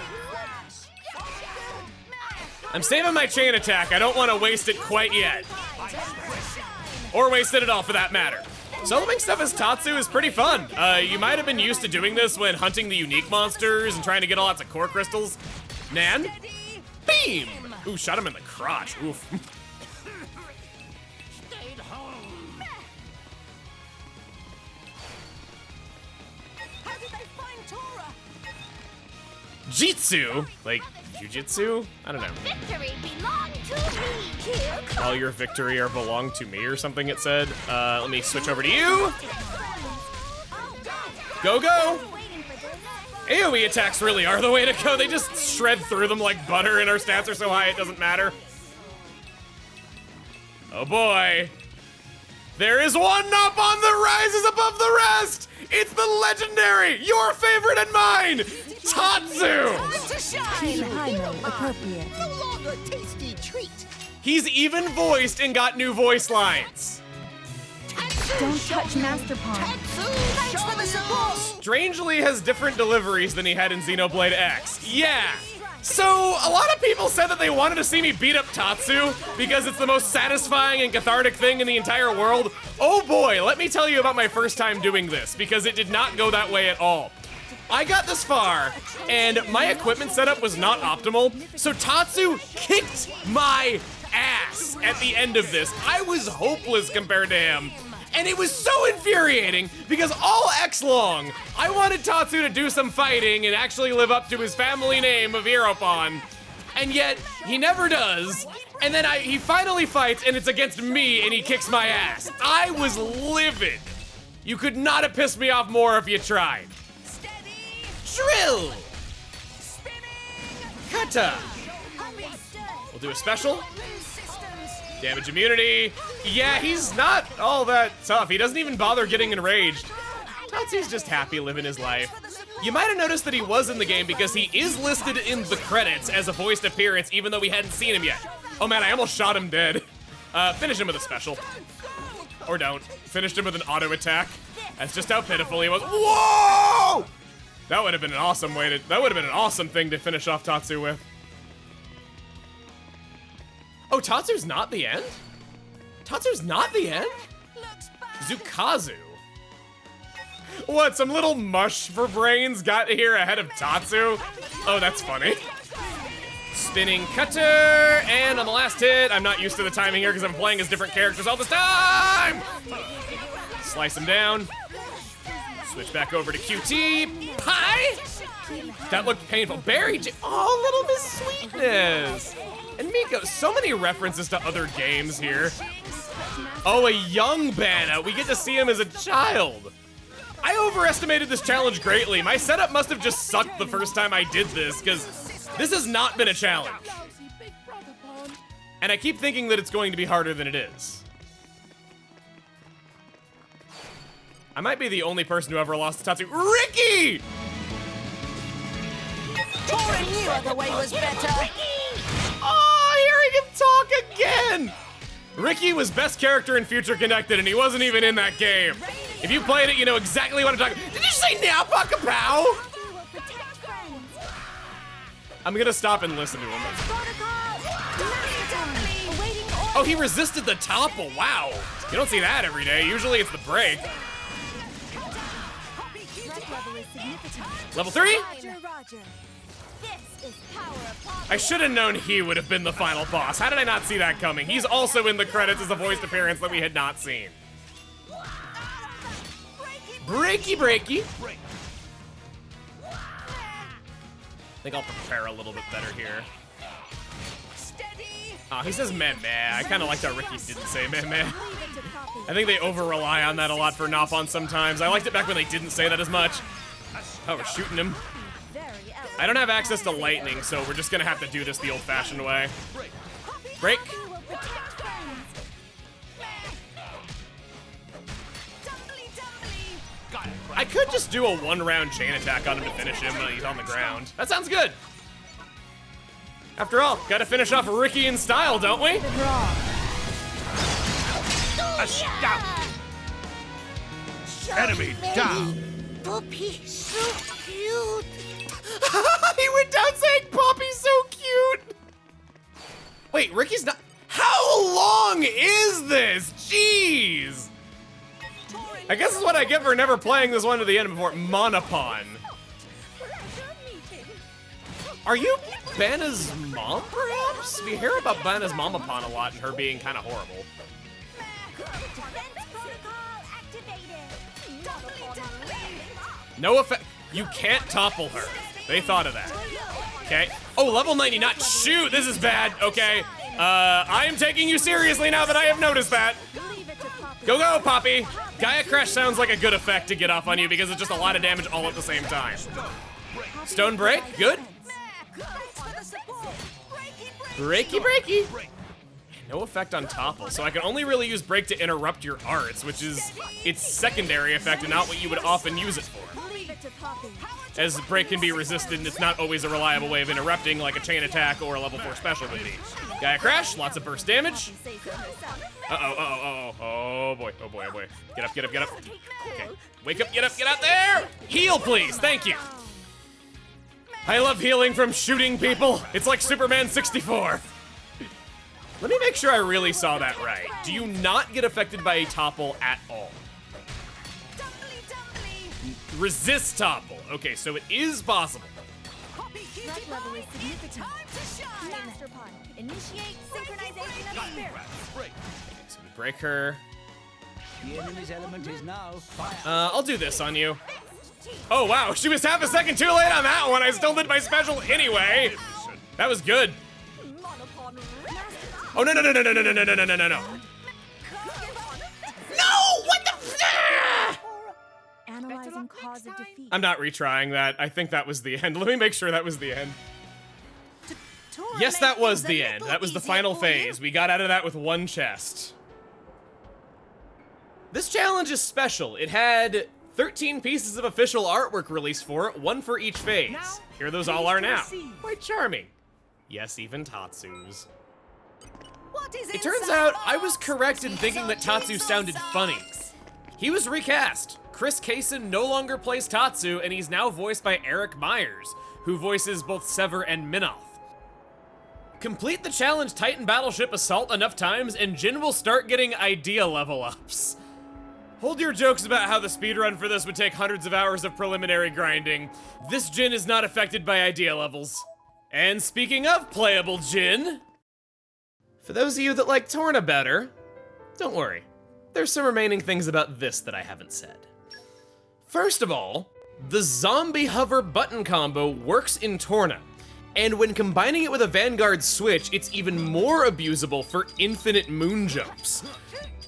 I'm saving my chain attack. I don't want to waste it quite yet. Or waste it at all, for that matter. Soloing stuff as Tatsu is pretty fun. You might have been used to doing this when hunting the unique monsters and trying to get lots of core crystals. Nan? Beam! Ooh, shot him in the crotch. Oof. Jitsu? Like, jujitsu? I don't know. Victory belonged to me. All your victory or belong to me or something it said. Let me switch over to you. Go, go. AoE attacks really are the way to go. They just shred through them like butter and our stats are so high it doesn't matter. Oh boy. There is one Nopon that rises above the rest. It's the legendary, your favorite and mine, Tatsu. Appropriate. No longer tasty treat. He's even voiced and got new voice lines. Don't touch Master Pawn. Thanks for the support. Strangely has different deliveries than he had in Xenoblade X. Yeah. So, a lot of people said that they wanted to see me beat up Tatsu because it's the most satisfying and cathartic thing in the entire world. Oh boy, let me tell you about my first time doing this because it did not go that way at all. I got this far, and my equipment setup was not optimal, so Tatsu kicked my ass at the end of this. I was hopeless compared to him. And it was so infuriating because all X long, I wanted Tatsu to do some fighting and actually live up to his family name of Nopon. And yet, he never does. And then he finally fights and it's against me and he kicks my ass. I was livid. You could not have pissed me off more if you tried. Drill! Kata! We'll do a special. Damage immunity. Yeah, he's not all that tough. He doesn't even bother getting enraged. Tatsu's just happy living his life. You might have noticed that he was in the game because he is listed in the credits as a voiced appearance even though we hadn't seen him yet. Oh man, I almost shot him dead. Finish him with a special. Or don't. Finished him with an auto attack. That's just how pitiful he was. Whoa! That would have been an awesome way to, that would have been an awesome thing to finish off Tatsu with. Oh, Tatsu's not the end? Tatsu's not the end? Zukazu. What, some little mush for brains got here ahead of Tatsu? Oh, that's funny. Spinning cutter, and on the last hit, I'm not used to the timing here because I'm playing as different characters all this time! Slice him down. Switch back over to QT. Pie? That looked painful. Berry, oh, little Miss Sweetness. And Miko, so many references to other games here. Oh, a young Banna. We get to see him as a child. I overestimated this challenge greatly. My setup must have just sucked the first time I did this, because this has not been a challenge. And I keep thinking that it's going to be harder than it is. I might be the only person who ever lost to Tatsu. Ricky! Tora knew the way was better. Oh, hearing him talk again! Ricky was best character in Future Connected, and he wasn't even in that game. If you played it, you know exactly what I'm talking about. Did you say now, Kapow? I'm gonna stop and listen to him. Oh, he resisted the topple. Wow. You don't see that every day. Usually it's the break. Level 3? I should have known he would have been the final boss. How did I not see that coming? He's also in the credits as a voiced appearance that we had not seen. Breaky, breaky. I think I'll prepare a little bit better here. Oh, he says meh meh. I kind of liked how Ricky didn't say meh meh. I think they over-rely on that a lot for Nopon sometimes. I liked it back when they didn't say that as much. Oh, we're shooting him. I don't have access to lightning, so we're just gonna have to do this the old-fashioned way. Break. I could just do a one-round chain attack on him to finish him when he's on the ground. That sounds good. After all, gotta finish off Ricky in style, don't we? A stop. Enemy down. Poppy, so cute. He went down saying Poppy's so cute. Wait, Ricky's not. How long is this? Jeez. I guess this is what I get for never playing this one to the end before. Nopon. Are you Banna's mom, perhaps? We hear about Banna's momapon a lot and her being kind of horrible. No effect. You can't topple her. They thought of that. Okay. Oh, level 99. Shoot, this is bad. Okay. I am taking you seriously now that I have noticed that. Go, go, Poppy. Gaia Crash sounds like a good effect to get off on you because it's just a lot of damage all at the same time. Stone Break, good. Breaky, breaky. No effect on topple, so I can only really use break to interrupt your arts, which is its secondary effect and not what you would often use it for. As break can be resisted and it's not always a reliable way of interrupting like a chain attack or a level 4 special would be. Gaia Crash, lots of burst damage. Oh boy, oh boy, oh boy. Get up, get up, get up. Okay, wake up, get out there! Heal, please, thank you. I love healing from shooting people. It's like Superman 64. Let me make sure I really saw that right. Do you not get affected by a topple at all? Resist topple. Okay, so it is possible. Threat level is significant. Master Pod, initiate synchronization of spirits. So we break her. The enemy's element is now fire. I'll do this on you. Oh wow, she was half a second too late on that one. I still did my special anyway. That was good. Oh no no no no no no no no no no no no. No! What the? Analyzing cause of defeat. I'm not retrying that. I think that was the end. Let me make sure that was the end. Yes, that was the end. That was the final phase. We got out of that with one chest. This challenge is special. It had 13 pieces of official artwork released for it, one for each phase. Here those all are now. Quite charming. Yes, even Tatsu's. It turns out I was correct in thinking that Tatsu sounded funny. He was recast. Chris Kaysen no longer plays Tatsu, and he's now voiced by Eric Myers, who voices both Sever and Minoth. Complete the challenge Titan Battleship Assault enough times, and Jin will start getting idea level ups. Hold your jokes about how the speedrun for this would take hundreds of hours of preliminary grinding. This Jin is not affected by idea levels. And speaking of playable Jin, for those of you that like Torna better, don't worry. There's some remaining things about this that I haven't said. First of all, the zombie hover button combo works in Torna, and when combining it with a Vanguard switch, it's even more abusable for infinite moon jumps.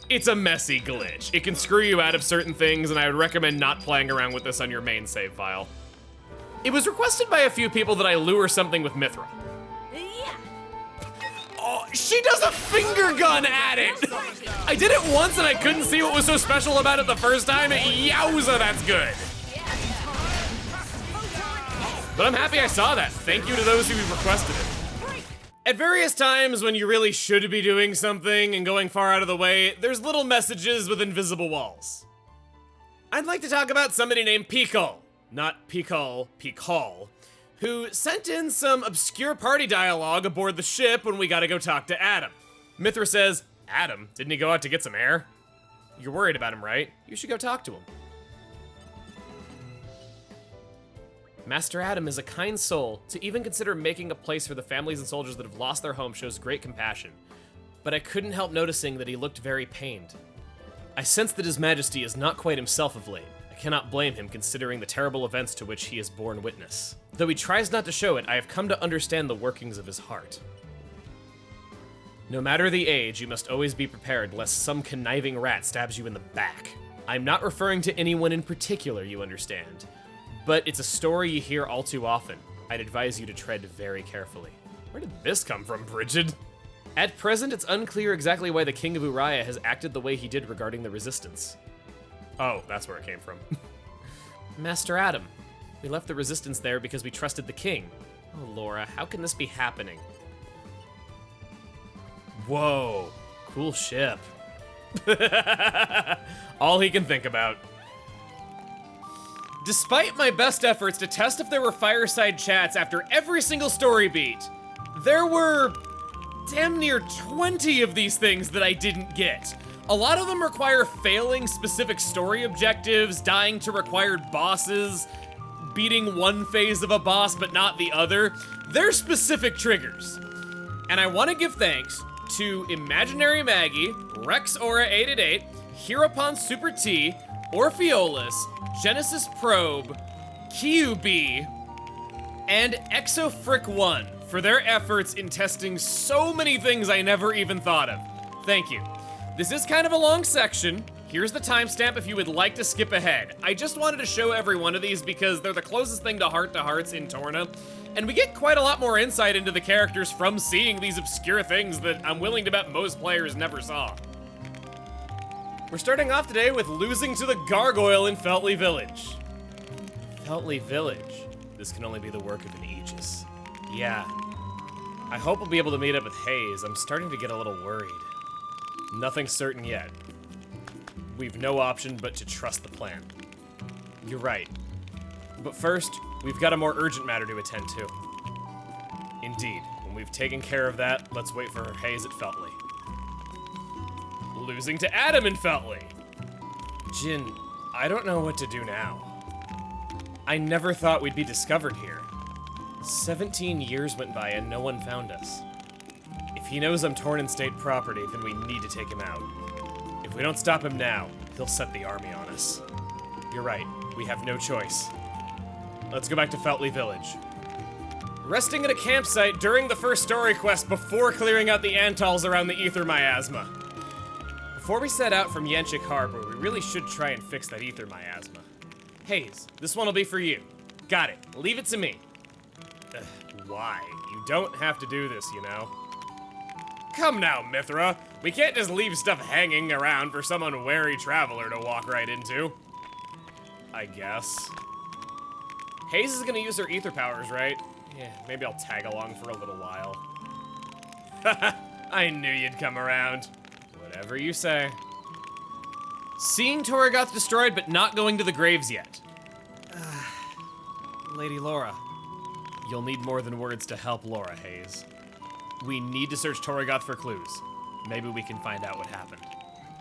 It's a messy glitch. It can screw you out of certain things, and I would recommend not playing around with this on your main save file. It was requested by a few people that I lure something with Mithra. Oh, she does a finger gun at it! I did it once and I couldn't see what was so special about it the first time. Yowza, that's good. But I'm happy I saw that. Thank you to those who requested it. At various times when you really should be doing something and going far out of the way, there's little messages with invisible walls. I'd like to talk about somebody named Pikal. Not Pikal, Pikal. Who sent in some obscure party dialogue aboard the ship when we gotta go talk to Adam. Mithra says, Adam? Didn't he go out to get some air? You're worried about him, right? You should go talk to him. Master Adam is a kind soul. To even consider making a place for the families and soldiers that have lost their home shows great compassion. But I couldn't help noticing that he looked very pained. I sense that His Majesty is not quite himself of late. I cannot blame him considering the terrible events to which he has borne witness. Though he tries not to show it, I have come to understand the workings of his heart. No matter the age, you must always be prepared lest some conniving rat stabs you in the back. I'm not referring to anyone in particular, you understand. But it's a story you hear all too often. I'd advise you to tread very carefully. Where did this come from, Brigid? At present, it's unclear exactly why the King of Uriah has acted the way he did regarding the Resistance. Oh, that's where it came from. Master Adam, we left the Resistance there because we trusted the king. Oh, Laura, how can this be happening? Whoa, cool ship. All he can think about. Despite my best efforts to test if there were Fireside chats after every single story beat, there were damn near 20 of these things that I didn't get. A lot of them require failing specific story objectives, dying to required bosses, beating one phase of a boss but not the other. They're specific triggers. And I want to give thanks to Imaginary Maggie, Rex Aura 888, Hereupon Super T, Orpheolus, Genesis Probe, QB, and ExoFrick1 for their efforts in testing so many things I never even thought of. Thank you. This is kind of a long section. Here's the timestamp if you would like to skip ahead. I just wanted to show every one of these because they're the closest thing to hearts in Torna, and we get quite a lot more insight into the characters from seeing these obscure things that I'm willing to bet most players never saw. We're starting off today with losing to the gargoyle in Feltley Village. Feltley Village? This can only be the work of an Aegis. Yeah. I hope we'll be able to meet up with Hayes. I'm starting to get a little worried. Nothing certain yet. We've no option but to trust the plan. You're right. But first, we've got a more urgent matter to attend to. Indeed. When we've taken care of that, let's wait for Hayes at Feltley. Losing to Adam in Feltley. Jin, I don't know what to do now. I never thought we'd be discovered here. 17 years went by and no one found us. If he knows I'm Tornan state property, then we need to take him out. If we don't stop him now, he'll set the army on us. You're right, we have no choice. Let's go back to Feltley Village. Resting at a campsite during the first story quest before clearing out the Antals around the ether miasma. Before we set out from Yenchik Harbor, we really should try and fix that ether miasma. Hayes, this one will be for you. Got it, leave it to me. Why? You don't have to do this, you know. Come now, Mithra. We can't just leave stuff hanging around for some unwary traveler to walk right into. I guess. Hayes is gonna use her ether powers, right? Yeah, maybe I'll tag along for a little while. I knew you'd come around. Whatever you say. Seeing Torrigoth destroyed but not going to the graves yet. Lady Laura. You'll need more than words to help Laura, Hayes. We need to search Torrigoth for clues. Maybe we can find out what happened.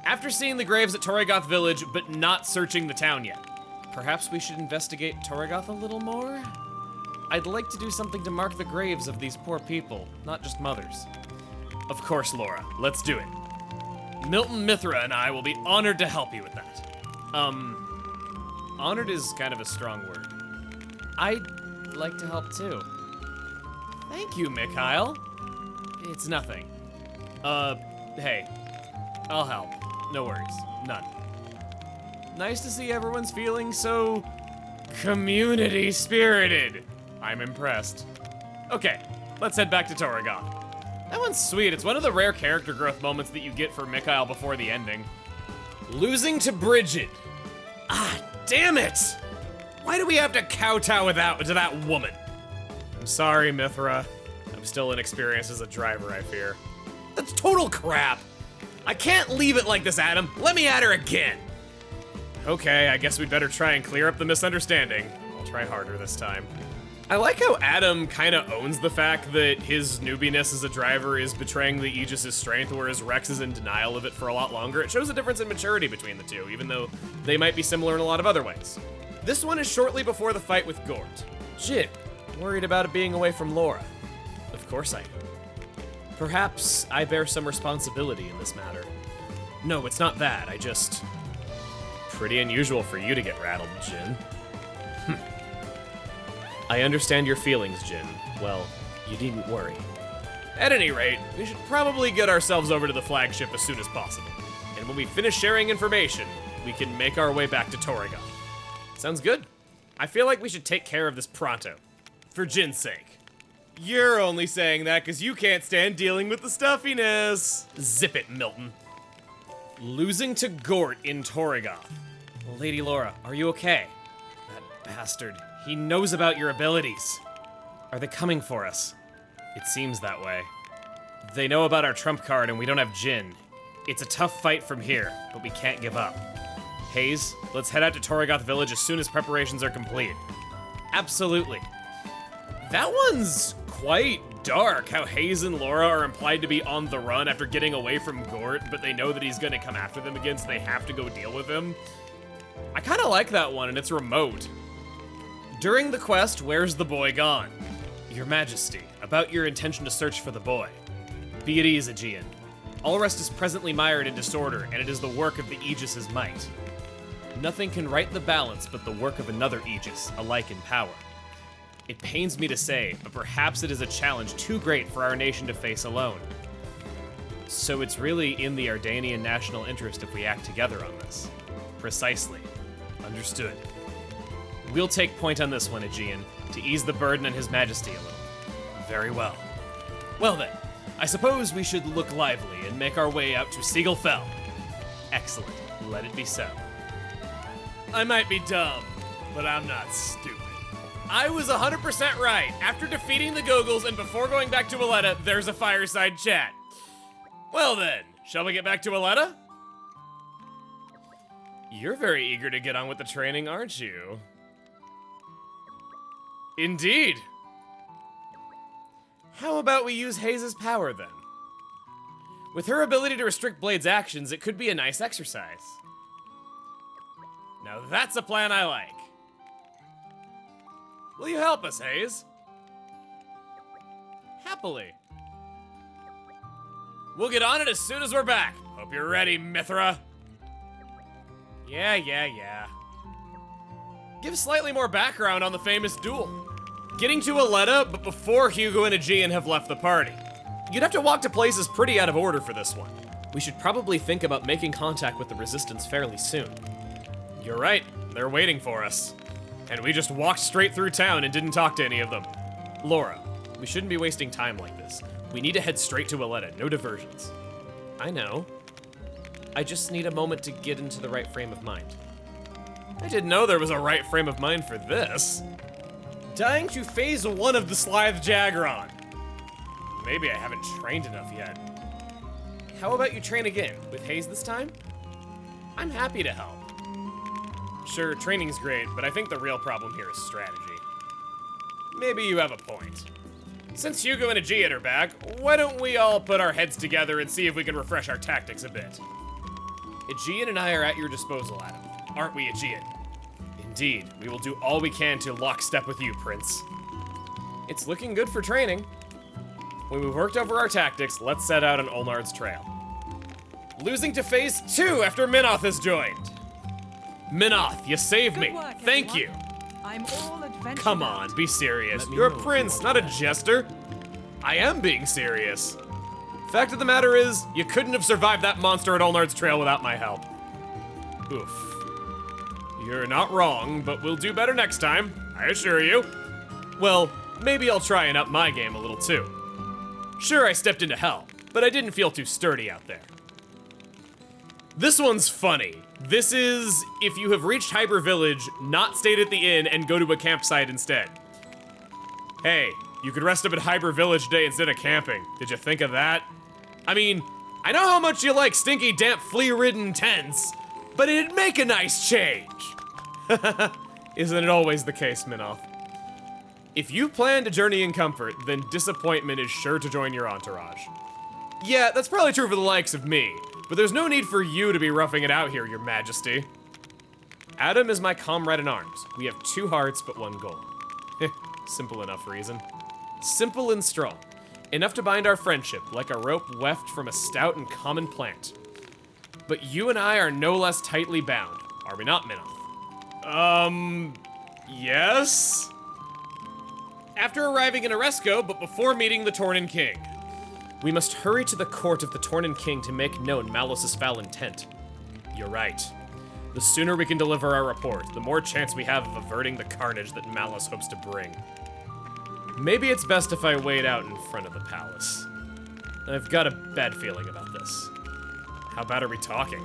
After seeing the graves at Torrigoth Village, but not searching the town yet, perhaps we should investigate Torrigoth a little more? I'd like to do something to mark the graves of these poor people, not just mothers. Of course, Laura. Let's do it. Milton Mithra and I will be honored to help you with that. Honored is kind of a strong word. I'd like to help too. Thank you, Mikhail. It's nothing. Hey. I'll help. No worries. None. Nice to see everyone's feeling so community-spirited. I'm impressed. Okay, let's head back to Torrigoth. That one's sweet. It's one of the rare character growth moments that you get for Mikhail before the ending. Losing to Bridget. Ah, damn it! Why do we have to kowtow to that woman? I'm sorry, Mithra. I'm still inexperienced as a driver, I fear. That's total crap. I can't leave it like this, Adam. Let me at her again. Okay, I guess we'd better try and clear up the misunderstanding. I'll try harder this time. I like how Adam kind of owns the fact that his newbiness as a driver is betraying the Aegis' strength, whereas Rex is in denial of it for a lot longer. It shows a difference in maturity between the two, even though they might be similar in a lot of other ways. This one is shortly before the fight with Gort. Jin, worried about it being away from Laura. Of course I am. Perhaps I bear some responsibility in this matter. No, it's not that. I just... Pretty unusual for you to get rattled, Jin. I understand your feelings, Jin. Well, you needn't worry. At any rate, we should probably get ourselves over to the flagship as soon as possible. And when we finish sharing information, we can make our way back to Torrigoth. Sounds good. I feel like we should take care of this pronto. For Jin's sake. You're only saying that because you can't stand dealing with the stuffiness. Zip it, Milton. Losing to Gort in Torrigoth. Lady Laura, are you okay? That bastard. He knows about your abilities. Are they coming for us? It seems that way. They know about our trump card and we don't have Jin. It's a tough fight from here, but we can't give up. Hayes, let's head out to Torrigoth Village as soon as preparations are complete. Absolutely. That one's quite dark, how Hayes and Laura are implied to be on the run after getting away from Gort, but they know that he's gonna come after them again, so they have to go deal with him. I kinda like that one, and it's remote. During the quest, where's the boy gone? Your Majesty, about your intention to search for the boy. Be at ease, Aegean. All rest is presently mired in disorder, and it is the work of the Aegis's might. Nothing can right the balance but the work of another Aegis, alike in power. It pains me to say, but perhaps it is a challenge too great for our nation to face alone. So it's really in the Ardanian national interest if we act together on this. Precisely. Understood. We'll take point on this one, Aegean, to ease the burden on His Majesty a little. Very well. Well then, I suppose we should look lively and make our way out to Seagull Fell. Excellent. Let it be so. I might be dumb, but I'm not stupid. I was 100% right. After defeating the Gogles and before going back to Aletta, there's a fireside chat. Well then, shall we get back to Aletta? You're very eager to get on with the training, aren't you? Indeed. How about we use Hayes' power then? With her ability to restrict Blade's actions, it could be a nice exercise. Now that's a plan I like. Will you help us, Hayes? Happily. We'll get on it as soon as we're back. Hope you're ready, Mithra. Yeah. Give slightly more background on the famous duel. Getting to Aletta, but before Hugo and Aegean have left the party. You'd have to walk to places pretty out of order for this one. We should probably think about making contact with the Resistance fairly soon. You're right, they're waiting for us. And we just walked straight through town and didn't talk to any of them. Laura, we shouldn't be wasting time like this. We need to head straight to Aletta, no diversions. I know. I just need a moment to get into the right frame of mind. I didn't know there was a right frame of mind for this. Dying to phase 1 of the Slithe Jaggeron. Maybe I haven't trained enough yet. How about you train again, with Hayes this time? I'm happy to help. Sure, training's great, but I think the real problem here is strategy. Maybe you have a point. Since Hugo and Aegean are back, why don't we all put our heads together and see if we can refresh our tactics a bit? Aegean and I are at your disposal, Adam. Aren't we, Aegean? Indeed, we will do all we can to lockstep with you, Prince. It's looking good for training. When we've worked over our tactics, let's set out on Olnard's trail. Losing to phase 2 after Minoth has joined. Minoth, you saved me. Thank you. I'm all adventure. Come on, be serious. You're a prince, not a jester. I am being serious. Fact of the matter is, you couldn't have survived that monster at Olnard's trail without my help. Oof. You're not wrong, but we'll do better next time, I assure you. Well, maybe I'll try and up my game a little too. Sure, I stepped into hell, but I didn't feel too sturdy out there. This one's funny. This is if you have reached Hyber Village, not stayed at the inn, and go to a campsite instead. Hey, you could rest up at Hyber Village today instead of camping. Did you think of that? I mean, I know how much you like stinky, damp, flea-ridden tents, but it'd make a nice change. Isn't it always the case, Minoth? If you plan to journey in comfort, then disappointment is sure to join your entourage. Yeah, that's probably true for the likes of me, but there's no need for you to be roughing it out here, Your Majesty. Adam is my comrade in arms. We have 2 hearts, but 1 goal. Simple enough reason. Simple and strong. Enough to bind our friendship, like a rope weft from a stout and common plant. But you and I are no less tightly bound, are we not, Minoth? Yes? After arriving in Oresco, but before meeting the Tornan King. We must hurry to the court of the Tornan King to make known Malos' foul intent. You're right. The sooner we can deliver our report, the more chance we have of averting the carnage that Malos hopes to bring. Maybe it's best if I wait out in front of the palace. I've got a bad feeling about this. How bad are we talking?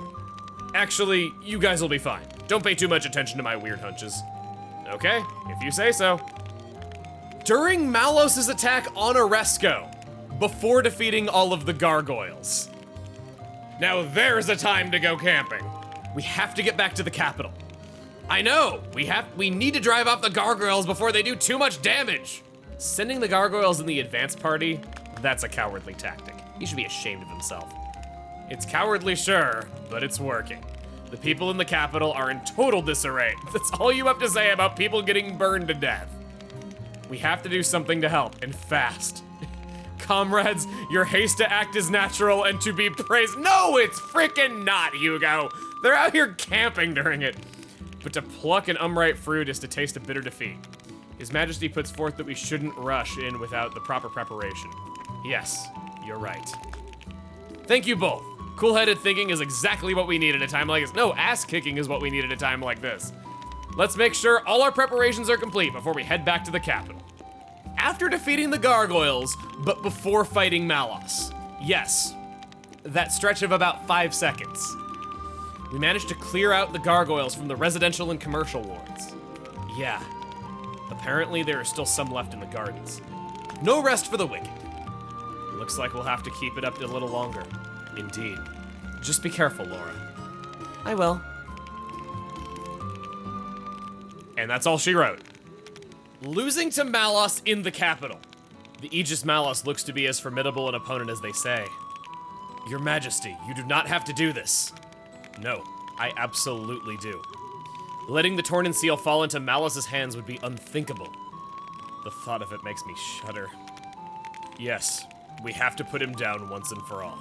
Actually, you guys will be fine. Don't pay too much attention to my weird hunches. Okay, if you say so. During Malos' attack on Oresco, before defeating all of the gargoyles. Now there's a time to go camping. We have to get back to the capital. I know, we need to drive off the gargoyles before they do too much damage. Sending the gargoyles in the advance party, that's a cowardly tactic. He should be ashamed of himself. It's cowardly, sure, but it's working. The people in the capital are in total disarray. That's all you have to say about people getting burned to death. We have to do something to help, and fast. Comrades, your haste to act is natural and to be praised. No, it's freaking not, Hugo. They're out here camping during it. But to pluck an unripe fruit is to taste a bitter defeat. His Majesty puts forth that we shouldn't rush in without the proper preparation. Yes, you're right. Thank you both. Cool-headed thinking is exactly what we need at a time like this. No, ass-kicking is what we need at a time like this. Let's make sure all our preparations are complete before we head back to the capital. After defeating the gargoyles, but before fighting Malos. Yes, that stretch of about 5 seconds. We managed to clear out the gargoyles from the residential and commercial wards. Yeah, apparently there are still some left in the gardens. No rest for the wicked. Looks like we'll have to keep it up a little longer. Indeed. Just be careful, Laura. I will. And that's all she wrote. Losing to Malos in the capital. The Aegis Malos looks to be as formidable an opponent as they say. Your Majesty, you do not have to do this. No, I absolutely do. Letting the Tornan seal fall into Malos' hands would be unthinkable. The thought of it makes me shudder. Yes, we have to put him down once and for all.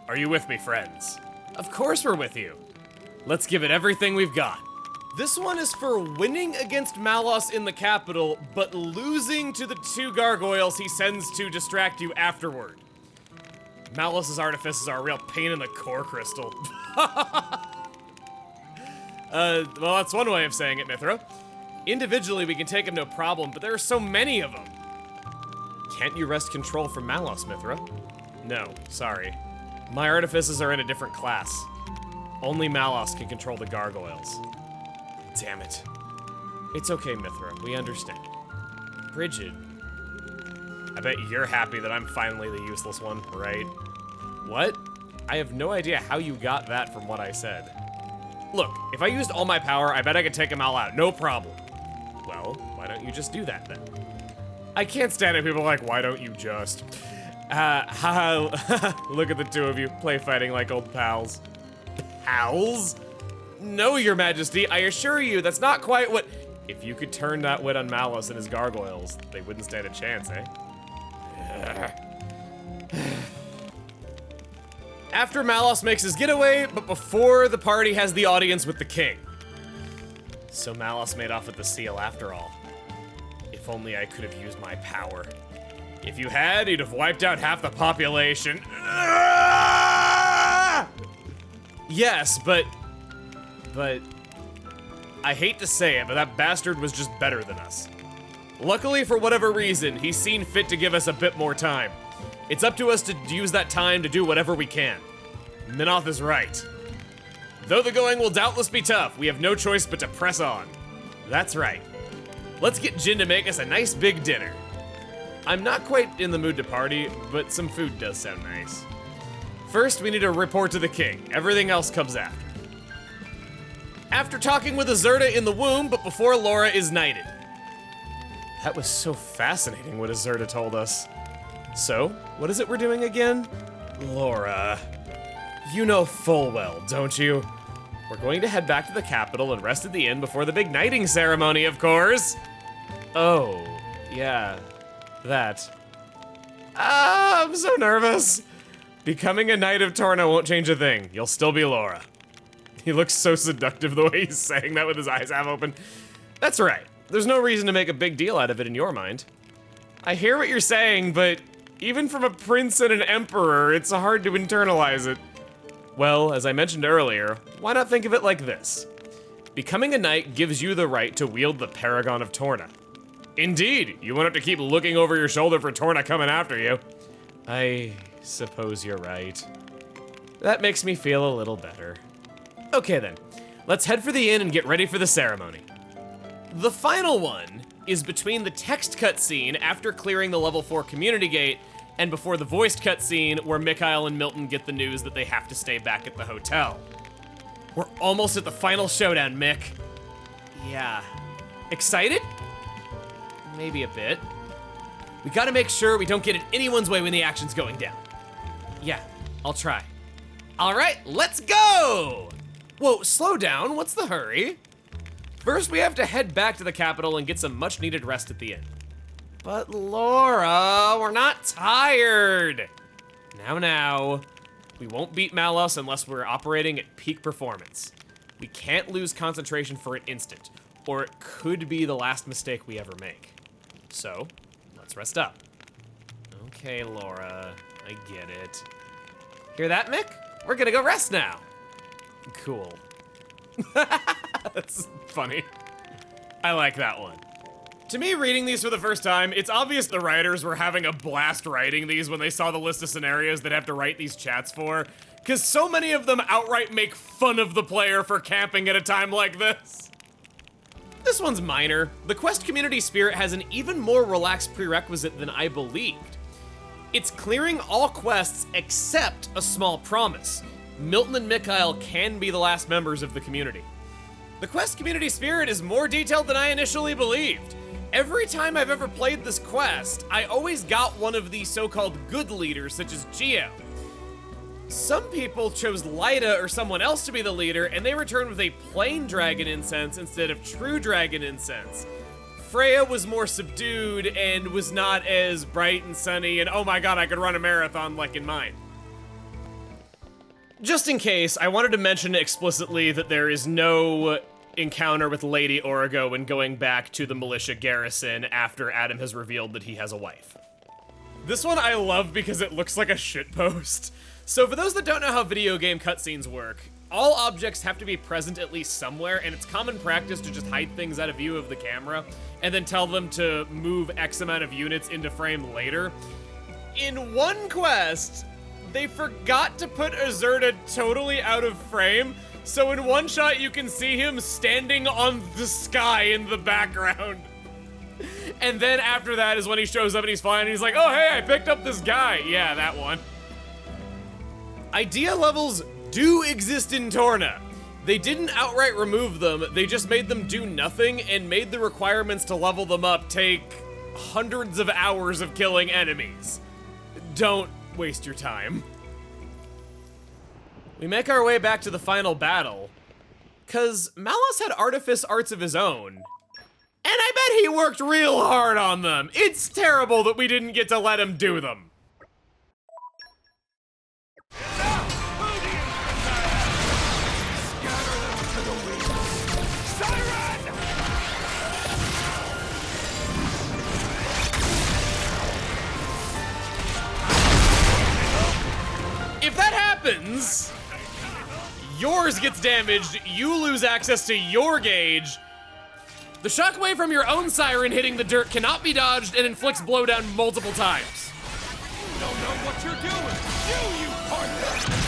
Are you with me, friends? Of course we're with you. Let's give it everything we've got. This one is for winning against Malos in the capital, but losing to the 2 gargoyles he sends to distract you afterward. Malos' artifices are a real pain in the core crystal. Well, that's one way of saying it, Mithra. Individually, we can take him no problem, but there are so many of them. Can't you wrest control from Malos, Mithra? No, sorry. My artifices are in a different class. Only Malos can control the gargoyles. Damn it. It's okay, Mithra, we understand. Bridget. I bet you're happy that I'm finally the useless one, right? What? I have no idea how you got that from what I said. Look, if I used all my power, I bet I could take them all out, no problem. Well, why don't you just do that then? I can't stand it, people like, why don't you just? Look at the two of you, play fighting like old pals. Pals? No, Your Majesty, I assure you, that's not quite what... If you could turn that wit on Malos and his gargoyles, they wouldn't stand a chance, eh? After Malos makes his getaway, but before the party has the audience with the king. So Malos made off with the seal after all. If only I could have used my power. If you had, you'd have wiped out half the population. Yes, but I hate to say it, but that bastard was just better than us. Luckily, for whatever reason, he's seen fit to give us a bit more time. It's up to us to use that time to do whatever we can. Minoth is right. Though the going will doubtless be tough, we have no choice but to press on. That's right. Let's get Jin to make us a nice big dinner. I'm not quite in the mood to party, but some food does sound nice. First, we need to report to the king. Everything else comes after. After talking with Azurta in the womb, but before Laura is knighted. That was so fascinating what Azurta told us. So, what is it we're doing again? Laura, you know full well, don't you? We're going to head back to the capital and rest at the inn before the big knighting ceremony, of course. Oh, yeah, that. I'm so nervous. Becoming a Knight of Torna won't change a thing. You'll still be Laura. He looks so seductive the way he's saying that with his eyes half open. That's right. There's no reason to make a big deal out of it in your mind. I hear what you're saying, but even from a prince and an emperor, it's hard to internalize it. Well, as I mentioned earlier, why not think of it like this? Becoming a knight gives you the right to wield the Paragon of Torna. Indeed, you won't have to keep looking over your shoulder for Torna coming after you. I suppose you're right. That makes me feel a little better. Okay then, let's head for the inn and get ready for the ceremony. The final one is between the text cutscene after clearing the level 4 community gate and before the voiced cutscene where Mikhail and Milton get the news that they have to stay back at the hotel. We're almost at the final showdown, Mick. Yeah. Excited? Maybe a bit. We gotta make sure we don't get in anyone's way when the action's going down. Yeah, I'll try. All right, let's go! Whoa, slow down, what's the hurry? First, we have to head back to the capital and get some much needed rest at the inn. But Laura, we're not tired. Now. We won't beat Malos unless we're operating at peak performance. We can't lose concentration for an instant, or it could be the last mistake we ever make. So, let's rest up. Okay, Laura, I get it. Hear that, Mick? We're gonna go rest now. Cool. That's funny. I like that one. To me, reading these for the first time, it's obvious the writers were having a blast writing these when they saw the list of scenarios they'd have to write these chats for, because so many of them outright make fun of the player for camping at a time like this. This one's minor. The quest community spirit has an even more relaxed prerequisite than I believed. It's clearing all quests except a small promise. Milton and Mikhail can be the last members of the community. The quest community spirit is more detailed than I initially believed. Every time I've ever played this quest, I always got one of the so-called good leaders, such as Geo. Some people chose Lyda or someone else to be the leader, and they returned with a plain dragon incense instead of true dragon incense. Freya was more subdued and was not as bright and sunny, and oh my god, I could run a marathon like in mine. Just in case, I wanted to mention explicitly that there is no encounter with Lady Origo when going back to the militia garrison after Adam has revealed that he has a wife. This one I love because it looks like a shitpost. So for those that don't know how video game cutscenes work, all objects have to be present at least somewhere, and it's common practice to just hide things out of view of the camera and then tell them to move X amount of units into frame later. In one quest, they forgot to put Azurta totally out of frame, so in one shot you can see him standing on the sky in the background. And then after that is when he shows up and he's flying and he's like, oh hey, I picked up this guy. Yeah, that one. Idea levels do exist in Torna. They didn't outright remove them, they just made them do nothing and made the requirements to level them up take hundreds of hours of killing enemies. Don't waste your time. We make our way back to the final battle, cause Malos had artifice arts of his own. And I bet he worked real hard on them. It's terrible that we didn't get to let him do them. If that happens, yours gets damaged, you lose access to your gauge. The shockwave from your own siren hitting the dirt cannot be dodged and inflicts blowdown multiple times. You don't know what you're doing, you partner!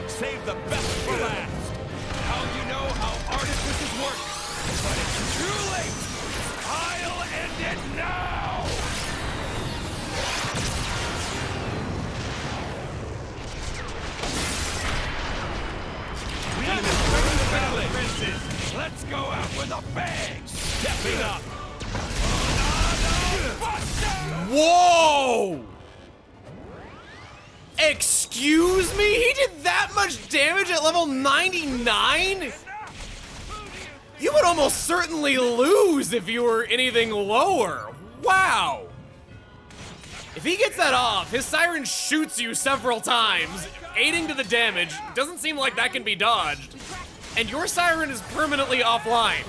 Save the best for last. Now you know how artifices work. But it's too late. I'll end it now. We need to bring the battle, princes. Let's go out with a bang. Stepping up. Whoa! Excuse me? He did that much damage at level 99? You would almost certainly lose if you were anything lower. Wow. If he gets that off, his siren shoots you several times, aiding to the damage. Doesn't seem like that can be dodged. And your siren is permanently offline.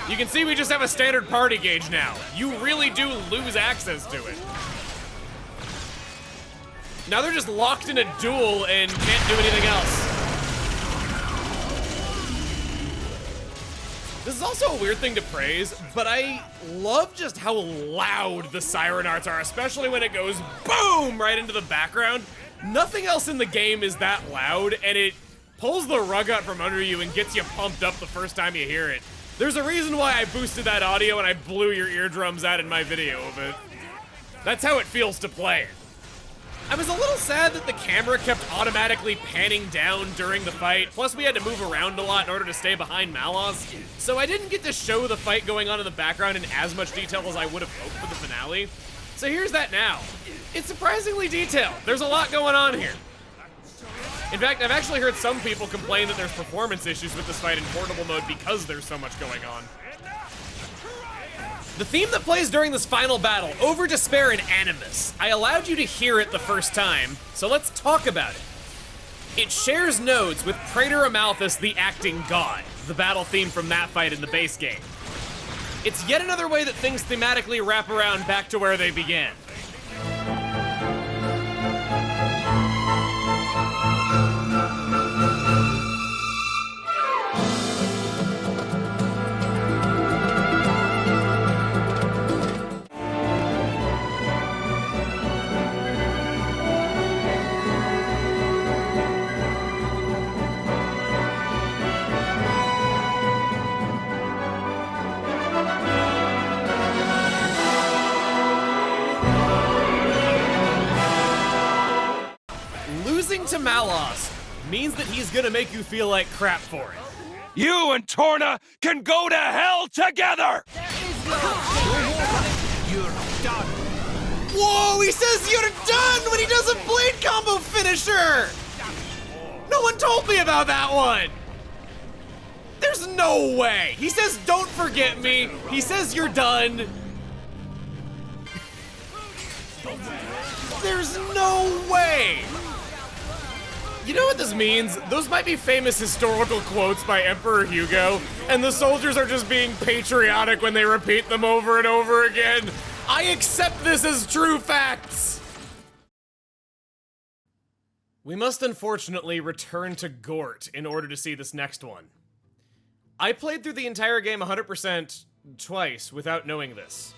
You can see we just have a standard party gauge now. You really do lose access to it. Now they're just locked in a duel and can't do anything else. This is also a weird thing to praise, but I love just how loud the siren arts are, especially when it goes boom right into the background. Nothing else in the game is that loud, and it pulls the rug out from under you and gets you pumped up the first time you hear it. There's a reason why I boosted that audio and I blew your eardrums out in my video of it. That's how it feels to play it. I was a little sad that the camera kept automatically panning down during the fight, plus we had to move around a lot in order to stay behind Malos, so I didn't get to show the fight going on in the background in as much detail as I would have hoped for the finale. So here's that now. It's surprisingly detailed. There's a lot going on here. In fact, I've actually heard some people complain that there's performance issues with this fight in portable mode because there's so much going on. The theme that plays during this final battle, Over Despair and Animus, I allowed you to hear it the first time, so let's talk about it. It shares nodes with Praetor Amalthus, the Acting God, the battle theme from that fight in the base game. It's yet another way that things thematically wrap around back to where they began. Losing to Malos means that he's gonna make you feel like crap for it. You and Torna can go to hell together! You're done. Whoa, he says you're done when he does a blade combo finisher! No one told me about that one! There's no way! He says don't forget me, he says you're done. There's no way! You know what this means? Those might be famous historical quotes by Emperor Hugo, and the soldiers are just being patriotic when they repeat them over and over again. I accept this as true facts! We must unfortunately return to Gort in order to see this next one. I played through the entire game 100% twice without knowing this.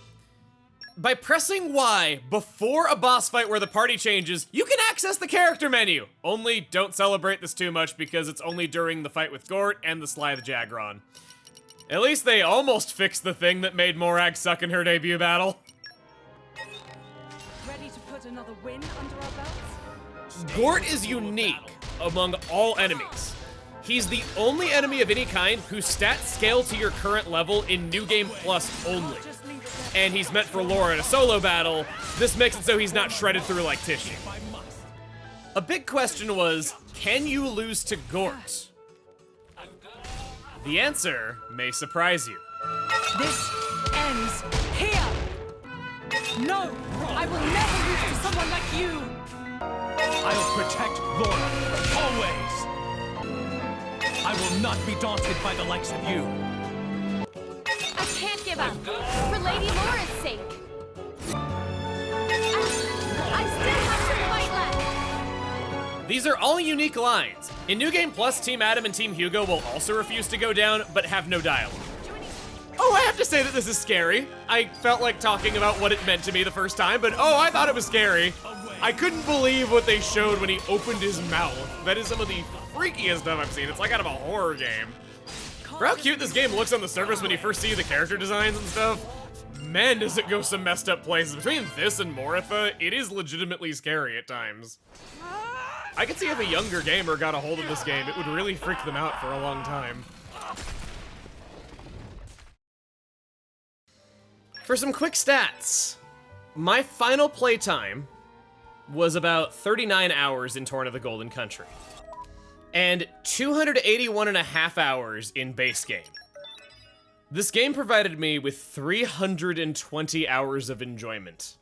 By pressing Y before a boss fight where the party changes, you can access the character menu. Only don't celebrate this too much because it's only during the fight with Gort and the Slythe Jagron. At least they almost fixed the thing that made Morag suck in her debut battle. Ready to put another win under our belts? Gort is unique among all enemies. He's the only enemy of any kind whose stats scale to your current level in New Game Plus only. And he's meant for lore in a solo battle. This makes it so he's not shredded through like tissue. A big question was, can you lose to Gort? The answer may surprise you. This ends here! No! I will never lose to someone like you! I'll protect Laura, always! I will not be daunted by the likes of you. I can't give up. For Lady Laura's sake. I still have some fight left. These are all unique lines. In New Game Plus, Team Adam and Team Hugo will also refuse to go down, but have no dialogue. Oh, I have to say that this is scary. I felt like talking about what it meant to me the first time, but oh, I thought it was scary. I couldn't believe what they showed when he opened his mouth. That is some of the freakiest stuff I've seen. It's like out of a horror game. For how cute this game looks on the surface when you first see the character designs and stuff, man, does it go some messed up places. Between this and Moritha, it is legitimately scary at times. I could see if a younger gamer got a hold of this game, it would really freak them out for a long time. For some quick stats, my final playtime was about 39 hours in Torna the Golden Country, and 281.5 hours in base game. This game provided me with 320 hours of enjoyment.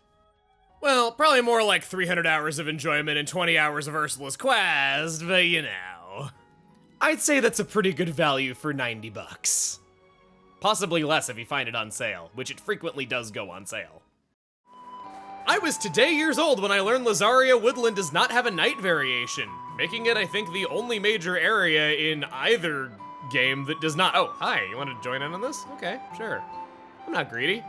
Well, probably more like 300 hours of enjoyment and 20 hours of Ursula's Quest, but you know. I'd say that's a pretty good value for 90 bucks. Possibly less if you find it on sale, which it frequently does go on sale. I was today years old when I learned Lazaria Woodland does not have a night variation, making it, I think, the only major area in either game that does not. Oh, hi, you want to join in on this? Okay, sure. I'm not greedy.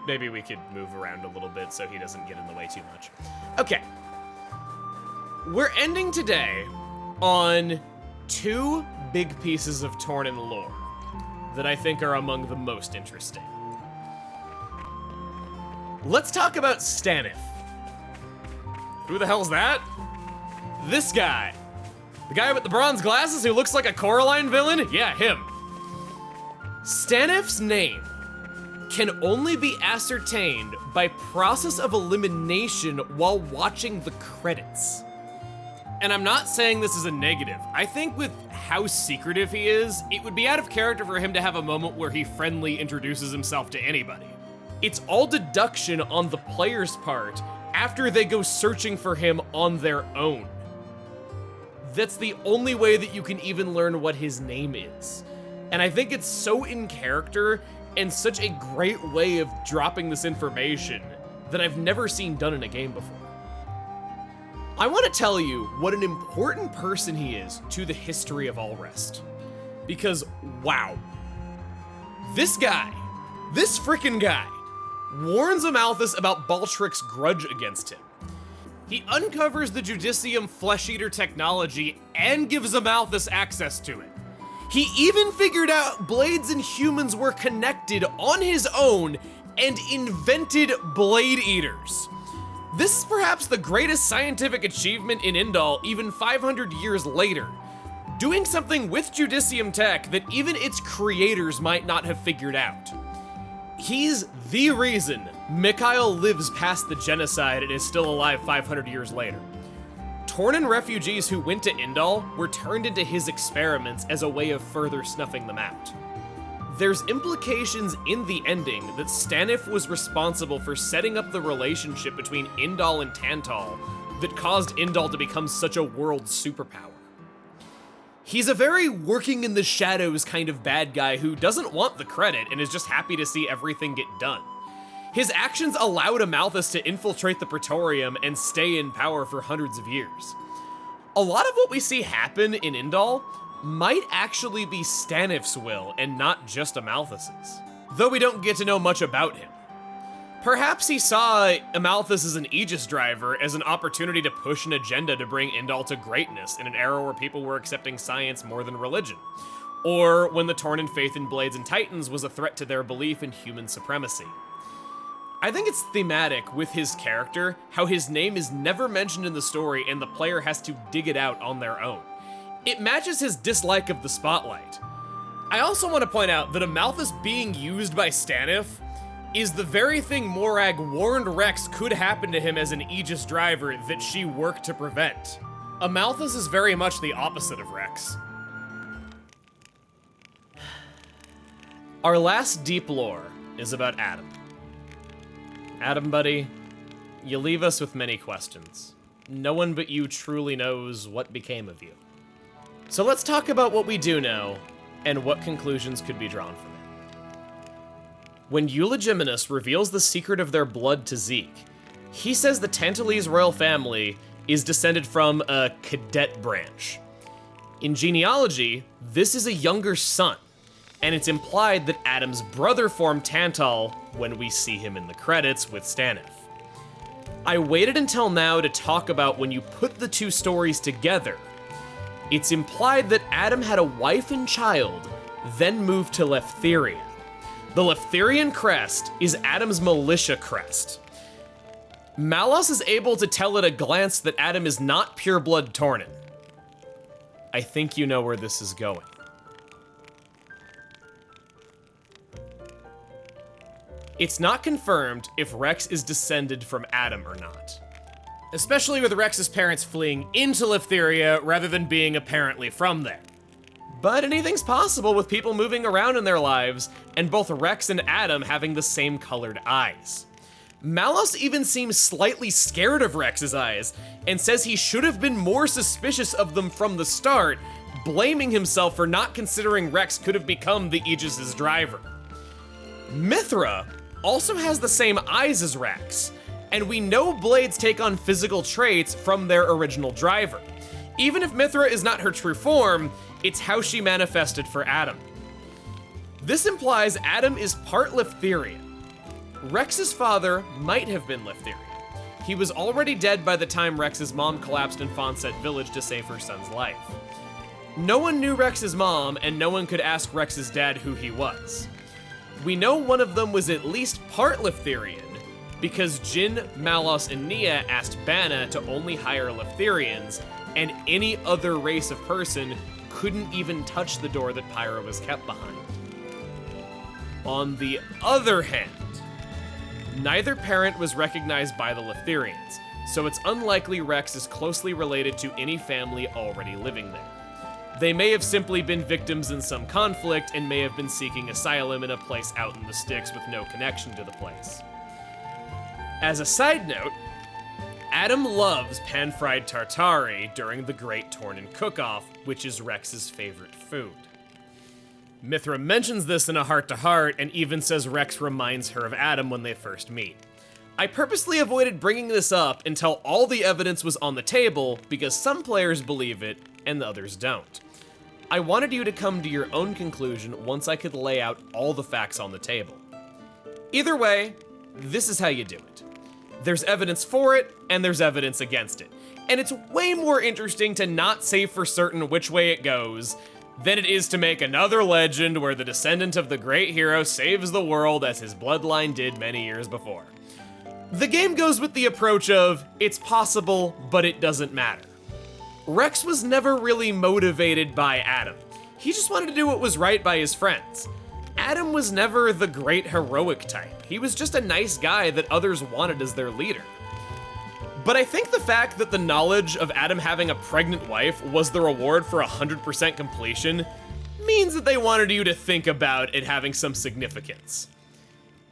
Maybe we could move around a little bit so he doesn't get in the way too much. Okay. We're ending today on 2 big pieces of Tornan lore that I think are among the most interesting. Let's talk about Stanif. Who the hell's that? This guy. The guy with the bronze glasses who looks like a Coraline villain? Yeah, him. Stanif's name can only be ascertained by process of elimination while watching the credits. And I'm not saying this is a negative. I think with how secretive he is, it would be out of character for him to have a moment where he friendly introduces himself to anybody. It's all deduction on the player's part after they go searching for him on their own. That's the only way that you can even learn what his name is. And I think it's so in character and such a great way of dropping this information that I've never seen done in a game before. I want to tell you what an important person he is to the history of Allrest. Because, wow. This guy, this frickin' guy, warns Amalthus about Baltric's grudge against him. He uncovers the Judicium flesh-eater technology and gives Amalthus access to it. He even figured out blades and humans were connected on his own and invented blade eaters. This is perhaps the greatest scientific achievement in Indal even 500 years later, doing something with Judicium tech that even its creators might not have figured out. He's the reason Mikhail lives past the genocide and is still alive 500 years later. Tornan refugees who went to Indal were turned into his experiments as a way of further snuffing them out. There's implications in the ending that Stanif was responsible for setting up the relationship between Indal and Tantal that caused Indal to become such a world superpower. He's a very working in the shadows kind of bad guy who doesn't want the credit and is just happy to see everything get done. His actions allowed Amalthus to infiltrate the Praetorium and stay in power for hundreds of years. A lot of what we see happen in Indal might actually be Stanif's will and not just Amalthus's, though we don't get to know much about him. Perhaps he saw Amalthus as an Aegis driver as an opportunity to push an agenda to bring Indal to greatness in an era where people were accepting science more than religion, or when the Tornan faith in Blades and Titans was a threat to their belief in human supremacy. I think it's thematic with his character, how his name is never mentioned in the story and the player has to dig it out on their own. It matches his dislike of the spotlight. I also want to point out that Amalthus being used by Stanif is the very thing Morag warned Rex could happen to him as an Aegis driver that she worked to prevent. Amalthus is very much the opposite of Rex. Our last deep lore is about Adam. Adam, buddy, you leave us with many questions. No one but you truly knows what became of you. So let's talk about what we do know and what conclusions could be drawn from it. When Eulogimenus reveals the secret of their blood to Zeke, he says the Tantalese royal family is descended from a cadet branch. In genealogy, this is a younger son, and it's implied that Adam's brother formed Tantal when we see him in the credits with Stanif. I waited until now to talk about when you put the two stories together. It's implied that Adam had a wife and child, then moved to Leftheria. The Leftherian crest is Adam's militia crest. Malos is able to tell at a glance that Adam is not pureblood Tornan. I think you know where this is going. It's not confirmed if Rex is descended from Adam or not, especially with Rex's parents fleeing into Leftheria rather than being apparently from there. But anything's possible with people moving around in their lives, and both Rex and Adam having the same colored eyes. Malos even seems slightly scared of Rex's eyes, and says he should have been more suspicious of them from the start, blaming himself for not considering Rex could have become the Aegis' driver. Mithra also has the same eyes as Rex, and we know blades take on physical traits from their original driver. Even if Mithra is not her true form, it's how she manifested for Adam. This implies Adam is part Leftherian. Rex's father might have been Leftherian. He was already dead by the time Rex's mom collapsed in Fonset Village to save her son's life. No one knew Rex's mom, and no one could ask Rex's dad who he was. We know one of them was at least part Leftherian, because Jin, Malos, and Nia asked Bana to only hire Leftherians, and any other race of person couldn't even touch the door that Pyra was kept behind. On the other hand, neither parent was recognized by the Leftherians, so it's unlikely Rex is closely related to any family already living there. They may have simply been victims in some conflict and may have been seeking asylum in a place out in the sticks with no connection to the place. As a side note, Adam loves pan-fried tartare during the Great Tornan Cook-Off, which is Rex's favorite food. Mithra mentions this in a heart-to-heart and even says Rex reminds her of Adam when they first meet. I purposely avoided bringing this up until all the evidence was on the table because some players believe it and the others don't. I wanted you to come to your own conclusion once I could lay out all the facts on the table. Either way, this is how you do it. There's evidence for it, and there's evidence against it. And it's way more interesting to not say for certain which way it goes than it is to make another legend where the descendant of the great hero saves the world as his bloodline did many years before. The game goes with the approach of, it's possible, but it doesn't matter. Rex was never really motivated by Adam. He just wanted to do what was right by his friends. Adam was never the great heroic type. He was just a nice guy that others wanted as their leader. But I think the fact that the knowledge of Adam having a pregnant wife was the reward for 100% completion means that they wanted you to think about it having some significance.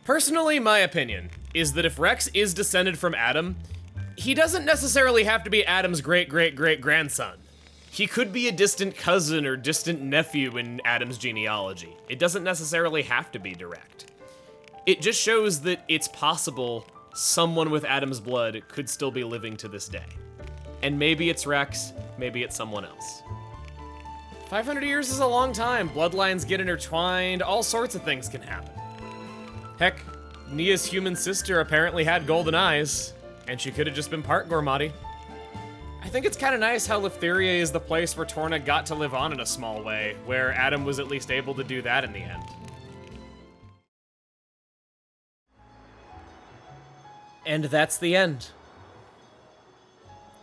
Personally, my opinion is that if Rex is descended from Adam, he doesn't necessarily have to be Adam's great-great-great-grandson. He could be a distant cousin or distant nephew in Adam's genealogy. It doesn't necessarily have to be direct. It just shows that it's possible someone with Adam's blood could still be living to this day. And maybe it's Rex, maybe it's someone else. 500 years is a long time. Bloodlines get intertwined, all sorts of things can happen. Heck, Nia's human sister apparently had golden eyes, and she could have just been part Gormati. I think it's kind of nice how Leftheria is the place where Torna got to live on in a small way, where Adam was at least able to do that in the end. And that's the end.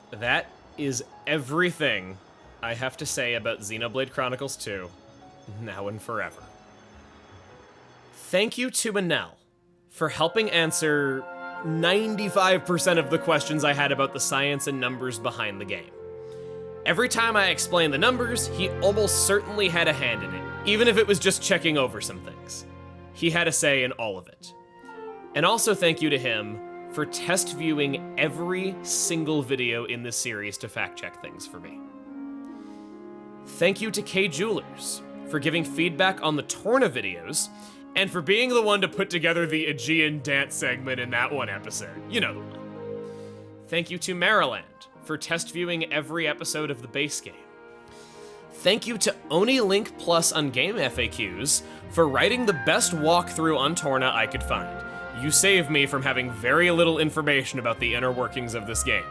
That is everything I have to say about Xenoblade Chronicles 2, now and forever. Thank you to Manel for helping answer 95% of the questions I had about the science and numbers behind the game. Every time I explained the numbers, he almost certainly had a hand in it, even if it was just checking over some things. He had a say in all of it. And also thank you to him for test viewing every single video in this series to fact check things for me. Thank you to K Jewelers for giving feedback on the Torna videos and for being the one to put together the Aegean dance segment in that one episode. You know the one. Thank you to Maryland for test viewing every episode of the base game. Thank you to OniLink Plus on Game FAQs for writing the best walkthrough on Torna I could find. You saved me from having very little information about the inner workings of this game.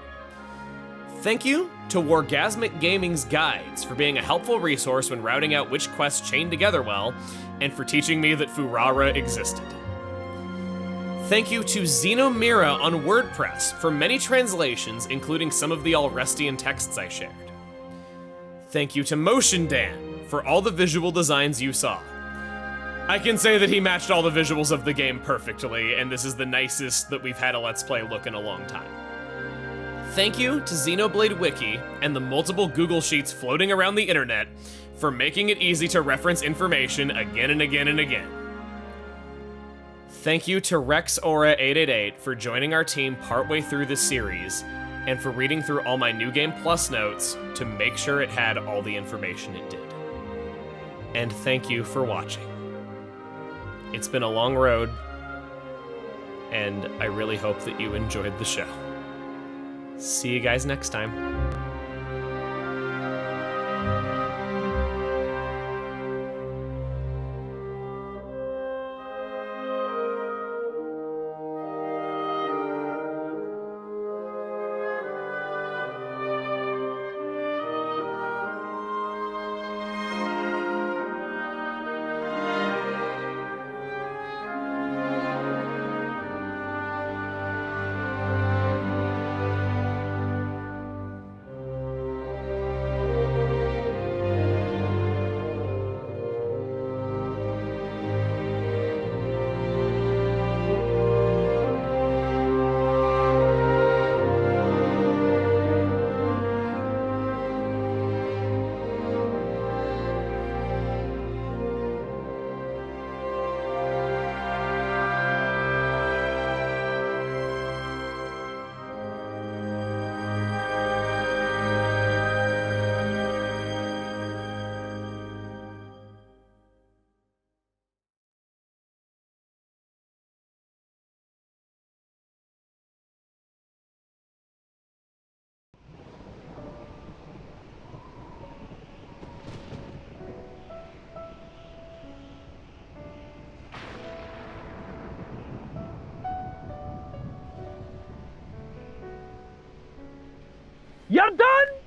Thank you to Wargasmic Gaming's guides for being a helpful resource when routing out which quests chain together well, and for teaching me that Furara existed. Thank you to Xenomira on WordPress for many translations, including some of the Alrestian texts I shared. Thank you to Motion Dan for all the visual designs you saw. I can say that he matched all the visuals of the game perfectly, and this is the nicest that we've had a Let's Play look in a long time. Thank you to Xenoblade Wiki and the multiple Google Sheets floating around the internet for making it easy to reference information again and again and again. Thank you to RexAura888 for joining our team partway through this series and for reading through all my New Game Plus notes to make sure it had all the information it did. And thank you for watching. It's been a long road, and I really hope that you enjoyed the show. See you guys next time. You're done?